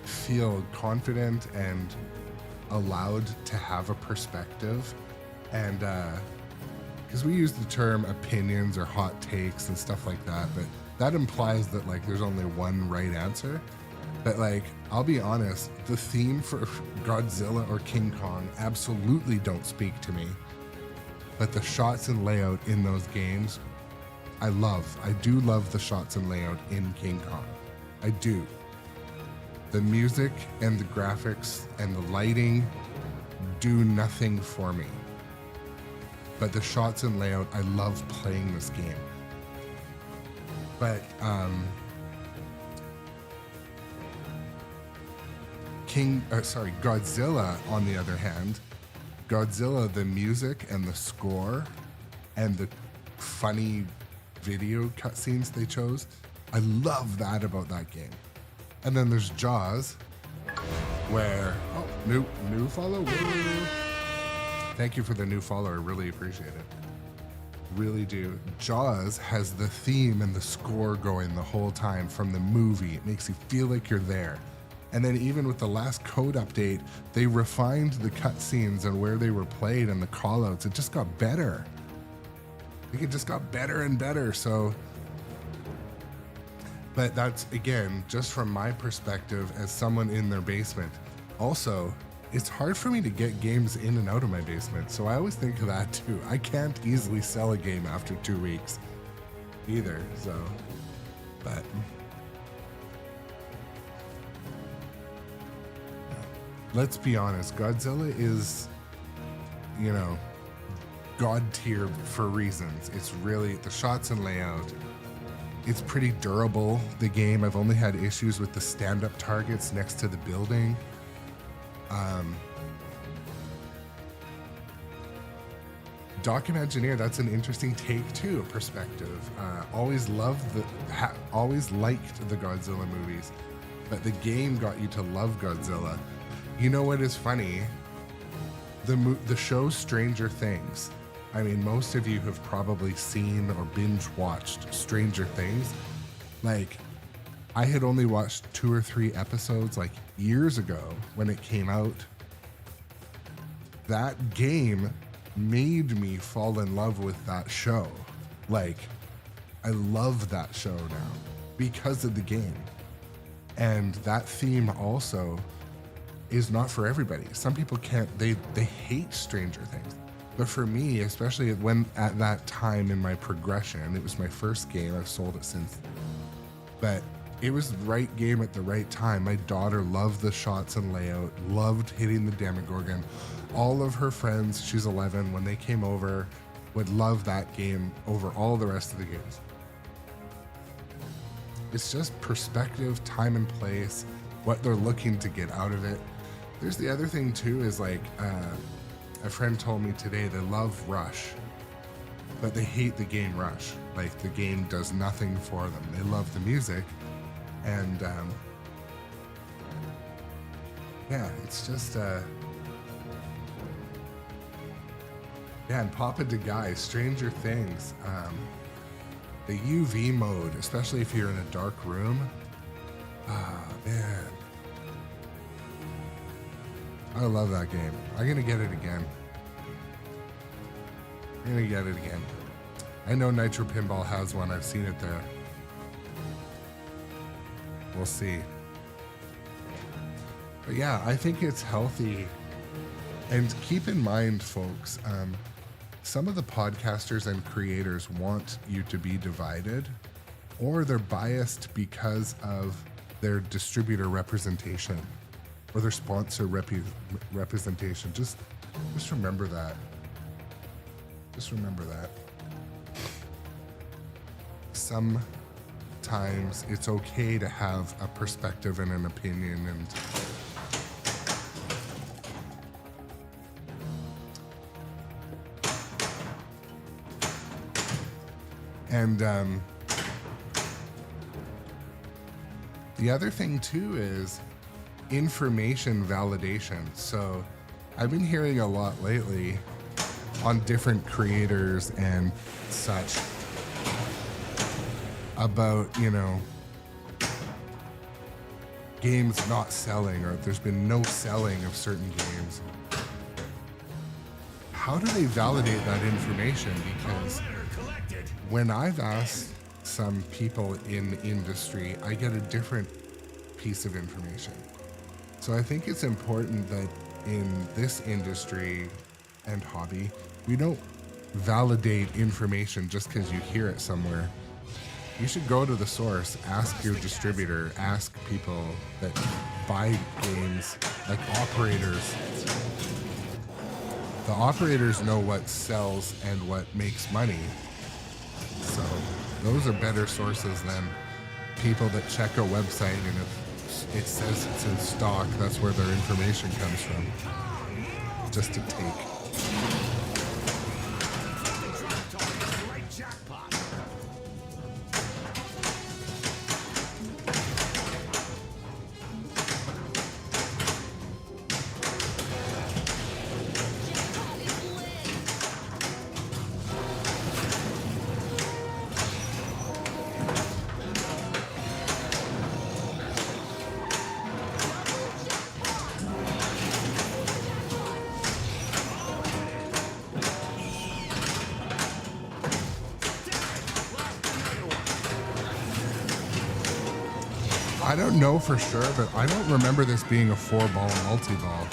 feel confident and allowed to have a perspective. And because we use the term opinions or hot takes and stuff like that, but that implies that like there's only one right answer. But like, I'll be honest, the theme for Godzilla or King Kong absolutely don't speak to me. But the shots and layout in those games, I love. I do love the shots and layout in King Kong. I do. The music and the graphics and the lighting do nothing for me. But the shots and layout, I love playing this game. But Godzilla, on the other hand, Godzilla, the music and the score and the funny video cutscenes they chose, I love that about that game. And then there's Jaws, where new follow. Woo. Thank you for the new follow. I really appreciate it. Really do. Jaws has the theme and the score going the whole time from the movie. It makes you feel like you're there. And then even with the last code update, they refined the cutscenes and where they were played and the callouts. It just got better. Like it just got better and better. So, but that's again just from my perspective as someone in their basement. Also, it's hard for me to get games in and out of my basement, so I always think of that too. I can't easily sell a game after 2 weeks either. So, but. let's be honest, Godzilla is, you know, god tier for reasons. It's really the shots and layout. It's pretty durable, the game. I've only had issues with the stand-up targets next to the building. Doc and Engineer, that's an interesting take too, perspective. Always liked the Godzilla movies, but the game got you to love Godzilla. You know what is funny? The show Stranger Things. I mean, most of you have probably seen or binge watched Stranger Things. Like, I had only watched 2 or 3 episodes like years ago when it came out. That game made me fall in love with that show. Like, I love that show now because of the game. And that theme also is not for everybody. Some people can't, they hate Stranger Things. But for me, especially when at that time in my progression, it was my first game, I've sold it since, but it was the right game at the right time. My daughter loved the shots and layout, loved hitting the Demogorgon. All of her friends, she's 11, when they came over, would love that game over all the rest of the games. It's just perspective, time and place, what they're looking to get out of it. There's the other thing too, is like, a friend told me today they love Rush, but they hate the game Rush. Like, the game does nothing for them. They love the music, and yeah, it's just yeah. And Papa de Guy, Stranger Things, the UV mode, especially if you're in a dark room. Man, I love that game. I'm gonna get it again. I know nitropinball has one. I've seen it there. We'll see. But yeah, I think it's healthy. And keep in mind, folks, some of the podcasters and creators want you to be divided, or they're biased because of their distributor representation or their sponsor representation. Just remember that. Just remember that. Sometimes it's okay to have a perspective and an opinion, and the other thing too is information validation. So I've been hearing a lot lately on different creators and such about, you know, games not selling, or if there's been no selling of certain games. How do they validate that information? Because when I've asked some people in the industry, I get a different piece of information. So I think it's important that in this industry and hobby, we don't validate information just because you hear it somewhere. You should go to the source, ask your distributor, ask people that buy games, like operators. The operators know what sells and what makes money. So those are better sources than people that check a website, and if it says it's in stock, that's where their information comes from. Just a take. I don't know for sure, but I don't remember this being a 4-ball multi-ball.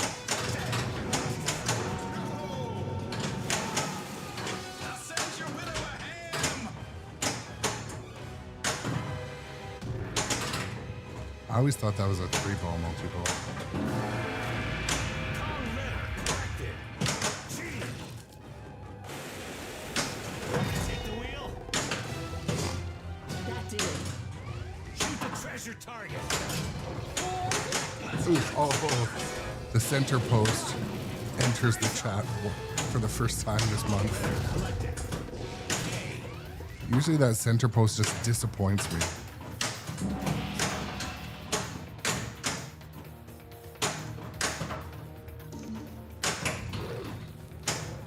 I always thought that was a 3-ball multi-ball. The center post enters the chat for the first time this month. Usually that center post just disappoints me.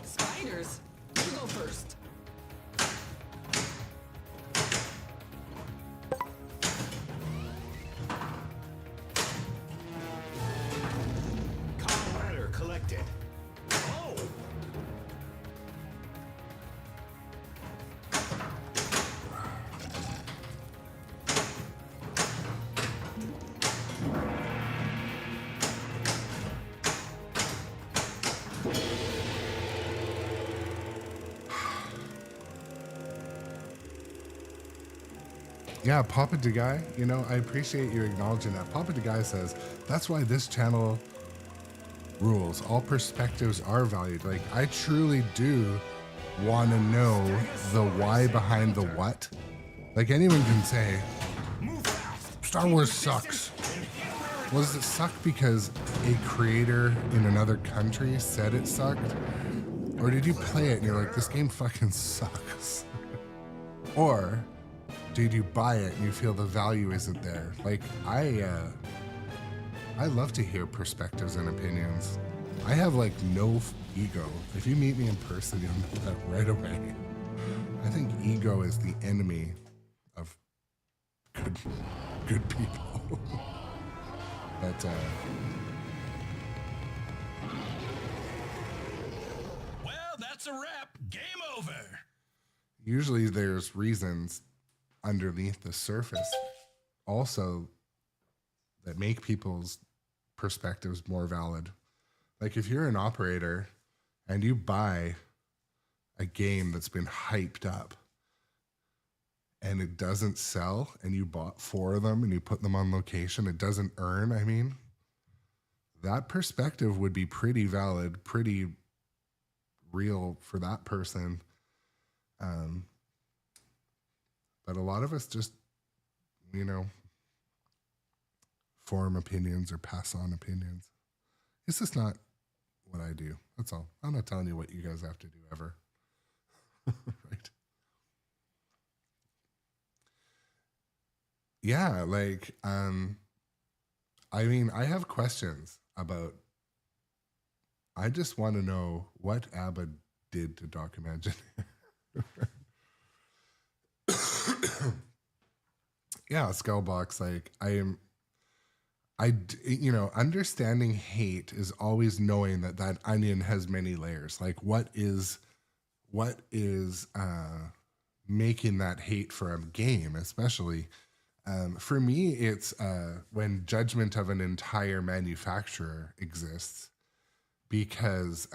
Spiders? You go first. Call letter collected. Oh! Yeah, Papa De Guy, you know, I appreciate you acknowledging that. Papa De Guy says, that's why this channel rules. All perspectives are valued. Like, I truly do want to know the why behind the what. Like, anyone can say, Star Wars sucks. Well, does it suck because a creator in another country said it sucked? Or did you play it and you're like, this game fucking sucks? Or did you buy it and you feel the value isn't there? Like, I love to hear perspectives and opinions. I have like no ego. If you meet me in person, you'll know that right away. I think ego is the enemy of good people. But Well, that's a wrap. Game over. usually there's reasons underneath the surface also that make people's perspectives more valid. Like if you're an operator and you buy a game that's been hyped up and it doesn't sell and you bought 4 of them and you put them on location, it doesn't earn, I mean, that perspective would be pretty valid, pretty real for that person. But a lot of us just, you know, form opinions or pass on opinions. It's just not what I do. That's all. I'm not telling you what you guys have to do ever. Right? Yeah, like, I mean, I have questions about, I just want to know what ABBA did to Doc Imagineer. Yeah, Skullbox, like, you know, understanding hate is always knowing that that onion has many layers. Like, what is making that hate for a game, especially? For me, it's when judgment of an entire manufacturer exists, because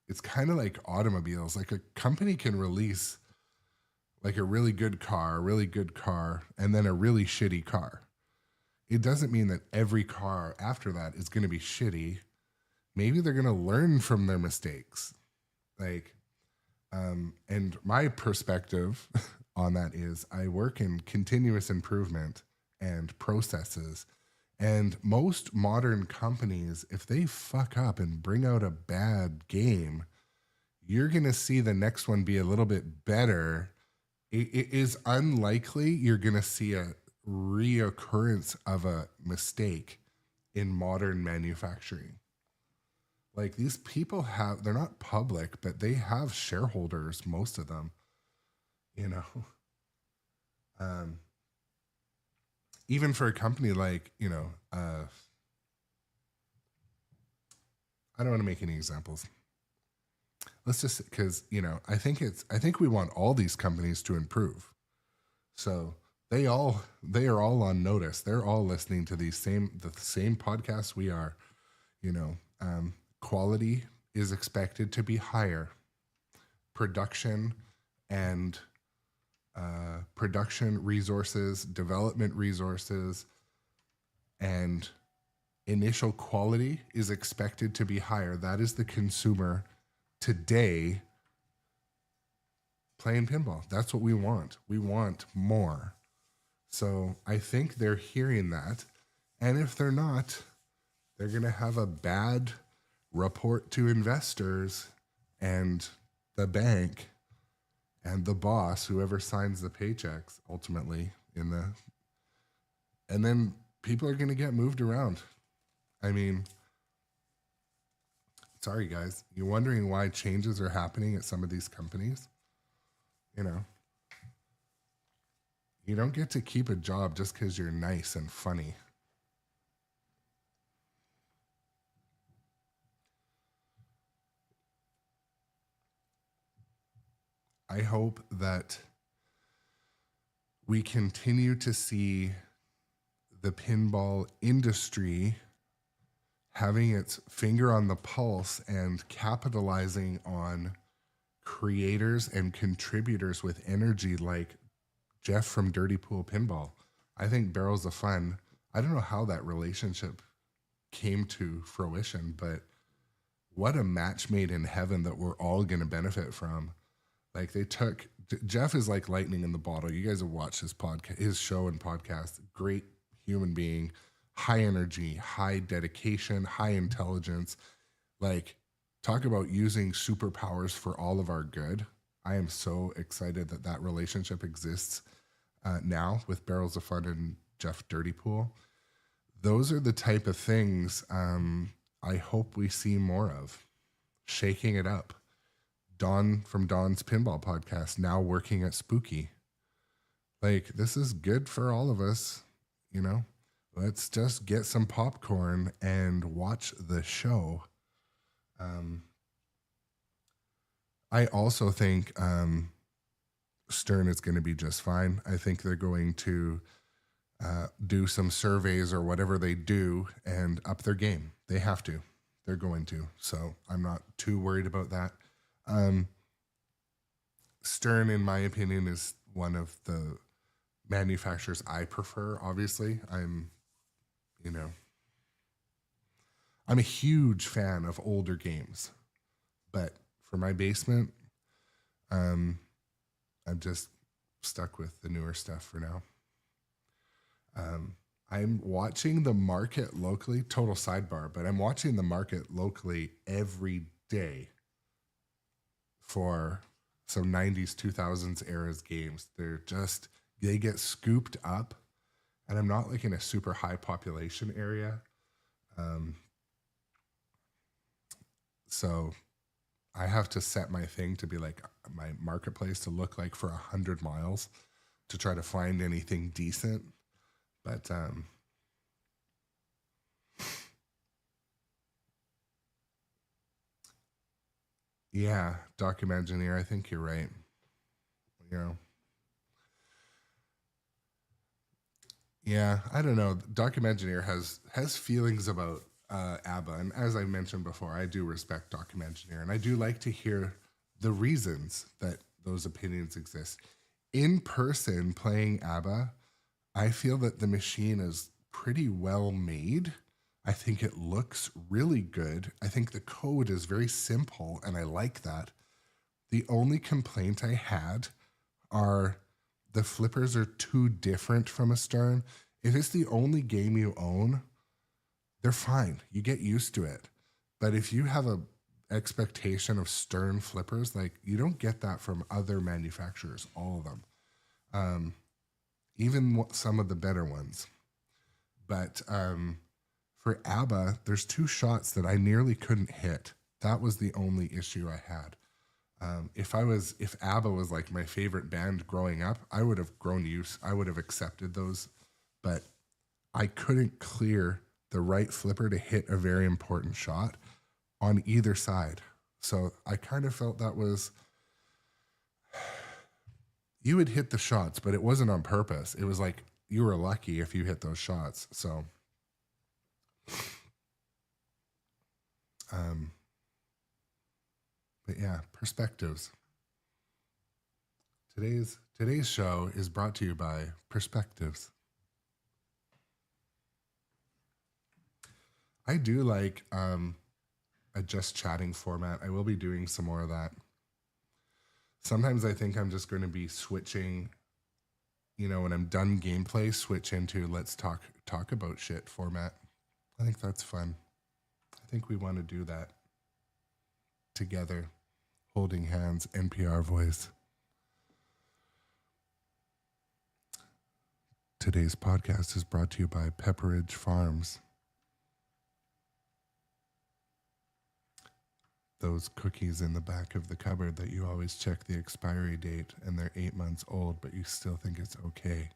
it's kind of like automobiles. Like a company can release like a really good car, and then a really shitty car. It doesn't mean that every car after that is going to be shitty. Maybe they're going to learn from their mistakes. Like, and my perspective on that is I work in continuous improvement and processes. And most modern companies, if they fuck up and bring out a bad game, you're going to see the next one be a little bit better. It is unlikely you're going to see a reoccurrence of a mistake in modern manufacturing. Like, these people they're not public, but they have shareholders, most of them, you know. Even for a company like, you know, I don't want to make any examples. Let's just, because, you know, I think we want all these companies to improve. So they are all on notice. They're all listening to the same podcasts we are. You know, quality is expected to be higher. Production and production resources, development resources, and initial quality is expected to be higher. That is the consumer today playing pinball. That's what we want. We want more. So I think they're hearing that, And if they're not, they're going to have a bad report to investors and the bank and the boss, whoever signs the paychecks ultimately and then people are going to get moved around. I mean, sorry guys, you're wondering why changes are happening at some of these companies? You know, you don't get to keep a job just because you're nice and funny. I hope that we continue to see the pinball industry having its finger on the pulse and capitalizing on creators and contributors with energy like Jeff from Dirty Pool Pinball. I think Barrels of Fun, I don't know how that relationship came to fruition, but what a match made in heaven that we're all going to benefit from. Like Jeff is like lightning in the bottle. You guys have watched his podcast, his show and podcast. Great human being, high energy, high dedication, high intelligence. Like, talk about using superpowers for all of our good. I am so excited that relationship exists now with Barrels of Fun and Jeff Dirtypool. Those are the type of things I hope we see more of. Shaking it up. Don from Don's Pinball Podcast, now working at Spooky. Like, this is good for all of us, you know? Let's just get some popcorn and watch the show. I also think Stern is going to be just fine. I think they're going to do some surveys or whatever they do and up their game. They have to. They're going to. So I'm not too worried about that. Stern, in my opinion, is one of the manufacturers I prefer. Obviously, I'm a huge fan of older games, but for my basement, I'm just stuck with the newer stuff for now. I'm watching the market locally, total sidebar, but I'm watching the market locally every day for some 90s, 2000s eras games. They get scooped up, and I'm not like in a super high population area. So I have to set my thing to be like my marketplace to look like for 100 miles to try to find anything decent. But yeah, Documengineer, I think you're right. You know, yeah, I don't know. Documengineer has feelings about ABBA, and as I mentioned before, I do respect Documengineer, and I do like to hear the reasons that those opinions exist. In person, playing ABBA, I feel that the machine is pretty well made. I think it looks really good. I think the code is very simple, and I like that. The only complaint I had are the flippers are too different from a Stern. If it's the only game you own, they're fine. You get used to it. But if you have a expectation of Stern flippers, like, you don't get that from other manufacturers, all of them. Even some of the better ones. But for ABBA, there's two shots that I nearly couldn't hit. That was the only issue I had. If ABBA was like my favorite band growing up, I would have I would have accepted those, but I couldn't clear the right flipper to hit a very important shot on either side. So I kind of felt that was, you would hit the shots, but it wasn't on purpose. It was like, you were lucky if you hit those shots. So, but yeah, perspectives. Today's show is brought to you by Perspectives. I do like a just chatting format. I will be doing some more of that. Sometimes I think I'm just going to be switching you know, when I'm done gameplay, switch into let's talk about shit format. I think that's fun. I think we want to do that together, holding hands, NPR voice. Today's podcast is brought to you by Pepperidge Farms. Those cookies in the back of the cupboard that you always check the expiry date and they're 8 months old, but you still think it's okay.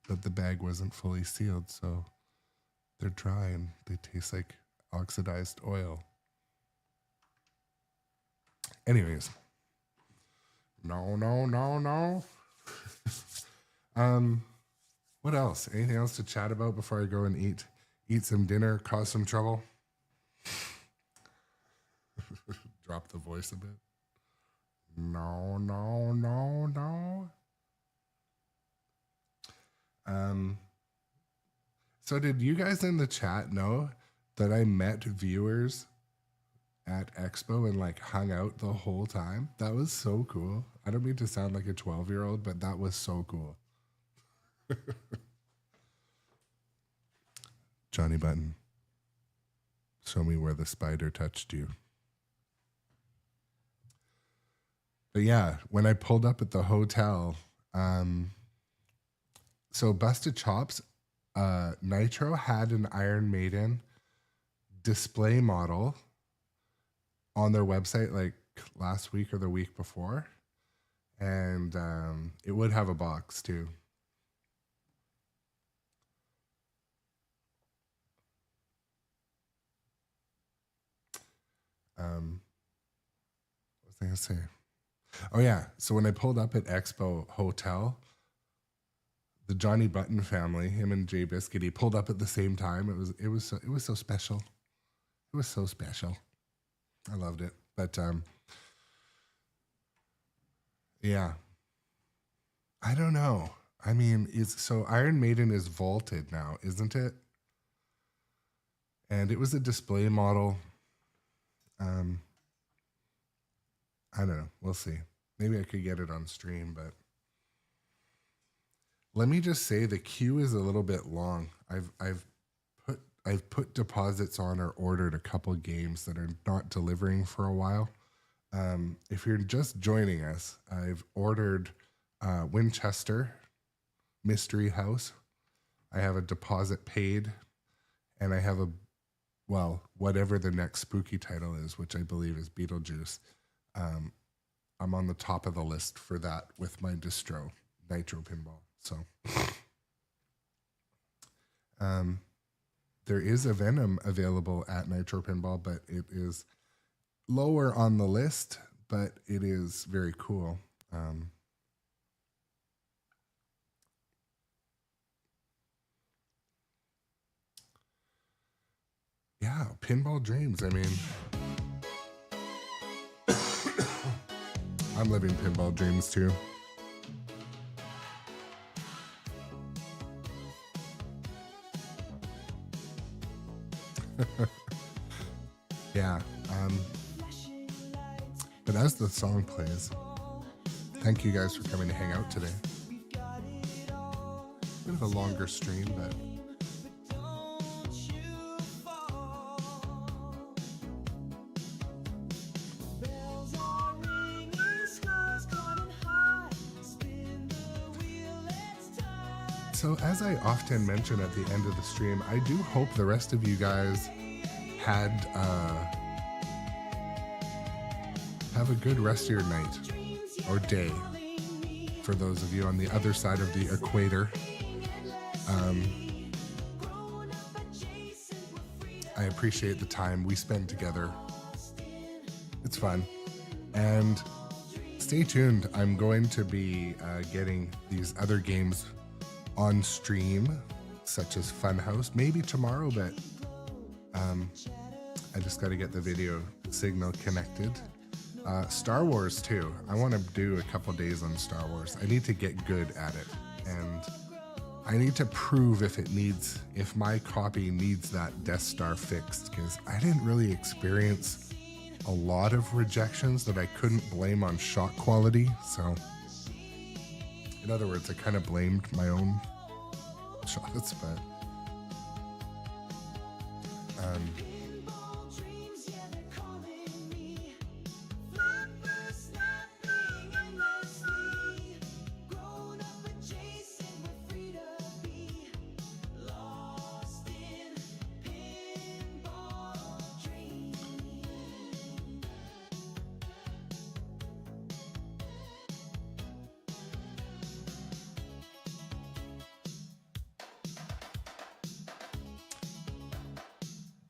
But the bag wasn't fully sealed, so they're dry and they taste like oxidized oil. Anyways. No. What else? Anything else to chat about before I go and eat some dinner, cause some trouble? Drop the voice a bit. No. So did you guys in the chat know that I met viewers at Expo and like hung out the whole time? That was so cool. I don't mean to sound like a 12-year-old, but that was so cool. Johnny Button, show me where the spider touched you. But yeah, when I pulled up at the hotel, so Busted Chops, Nitro had an Iron Maiden display model on their website like last week or the week before. And it would have a box too. What was I going to say? Oh yeah. So when I pulled up at Expo Hotel, the Johnny Button family, him and Jay Biscuity, pulled up at the same time. It was so special. It was so special. I loved it. But yeah. I don't know. I mean, so Iron Maiden is vaulted now, isn't it? And it was a display model. I don't know. We'll see. Maybe I could get it on stream, but let me just say the queue is a little bit long. I've put deposits on or ordered a couple games that are not delivering for a while. If you're just joining us, I've ordered Winchester Mystery House. I have a deposit paid, and I have whatever the next spooky title is, which I believe is Beetlejuice. I'm on the top of the list for that with my distro, nitropinball. So there is a Venom available at nitropinball, but it is lower on the list, but it is very cool. Yeah, Pinball Dreams. I mean, I'm living pinball dreams too. Yeah. But as the song plays, thank you guys for coming to hang out today. Bit of a longer stream, but so as I often mention at the end of the stream, I do hope the rest of you guys had have a good rest of your night or day for those of you on the other side of the equator. I appreciate the time we spend together. It's fun. And stay tuned. I'm going to be getting these other games on stream, such as Funhouse, maybe tomorrow, but I just got to get the video signal connected. Star Wars too. I want to do a couple days on Star Wars. I need to get good at it, and I need to prove if my copy needs that Death Star fixed, because I didn't really experience a lot of rejections that I couldn't blame on shot quality, so In other words, I kind of blamed my own shots, but Pinball dreams, yeah, they're calling me. Flipper snapping endlessly. Grown up adjacent, we're free to be. Lost in pinball dreams.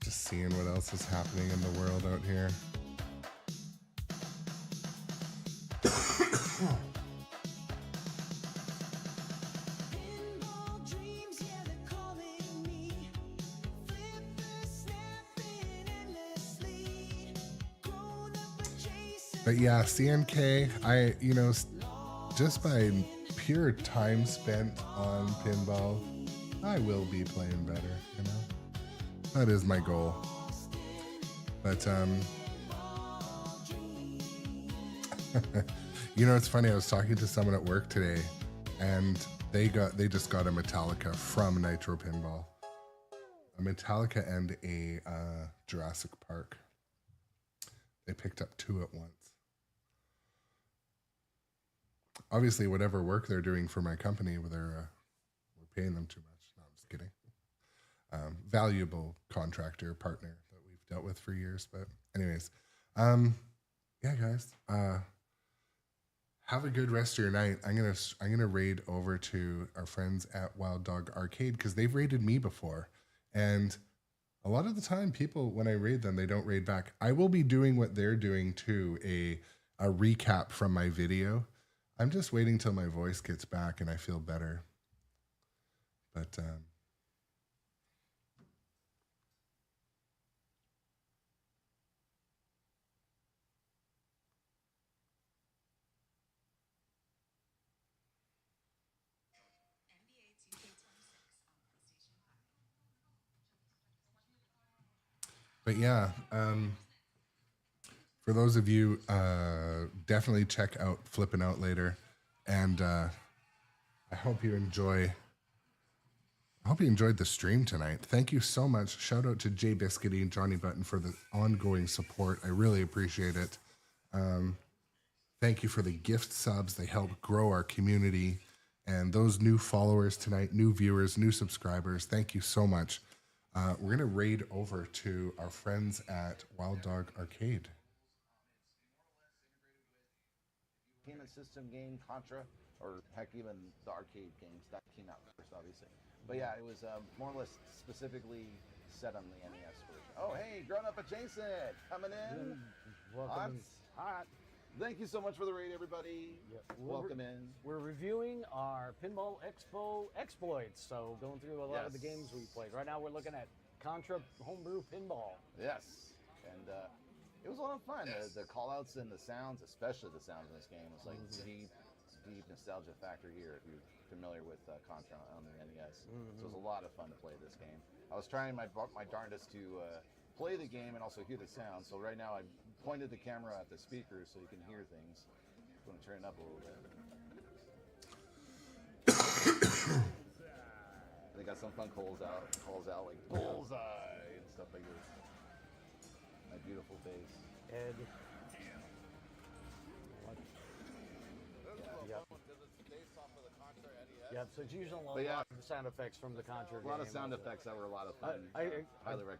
just seeing what else is happening in the world out here. Pinball dreams, yeah, they're calling me. Flipper snapping endlessly. Grown up adjacent. But yeah, CNK, just by pure time spent on pinball, I will be playing better, That is my goal. But it's funny, I was talking to someone at work today and they just got a Metallica from Nitropinball. A Metallica and a Jurassic Park. They picked up 2 at once. Obviously, whatever work they're doing for my company, we're paying them too much. No, I'm just kidding. Valuable contractor partner that we've dealt with for years. But anyways, yeah, guys, have a good rest of your night. I'm gonna raid over to our friends at Wild Dog Arcade because they've raided me before, and a lot of the time, people when I raid them, they don't raid back. I will be doing what they're doing too, a recap from my video. I'm just waiting till my voice gets back and I feel better. But yeah, for those of you, definitely check out Flippin' Out later, and I hope you enjoyed the stream tonight. Thank you so much. Shout out to Jay Biscuity and Johnny Button for the ongoing support. I really appreciate it. Thank you for the gift subs. They help grow our community, and those new followers tonight, new viewers, new subscribers. Thank you so much. We're going to raid over to our friends at Wild Dog Arcade. Payment system game, Contra, or heck, even the arcade games that came out first, obviously. But yeah, it was more or less specifically set on the NES version. Oh, hey, grown up adjacent, coming in. Welcome. Hot. Thank you so much for the raid, everybody. Yep. Welcome in. We're reviewing our Pinball Expo exploits, so going through a lot of the games we played. Right now we're looking at Contra Homebrew Pinball. Yes, and it was a lot of fun. The call-outs and the sounds, especially the sounds in this game, was like deep nostalgia factor here if you're familiar with Contra on the NES. So it was a lot of fun to play this game. I was trying my darndest to play the game and also hear the sound. So right now I pointed the camera at the speakers so you can hear things. I'm going to turn it up a little bit. They got some fun calls out like bullseye and stuff like this. My beautiful face. Ed. Yep, so it's using a lot of the sound effects from the Contra game. A lot of sound effects that were a lot of fun. I highly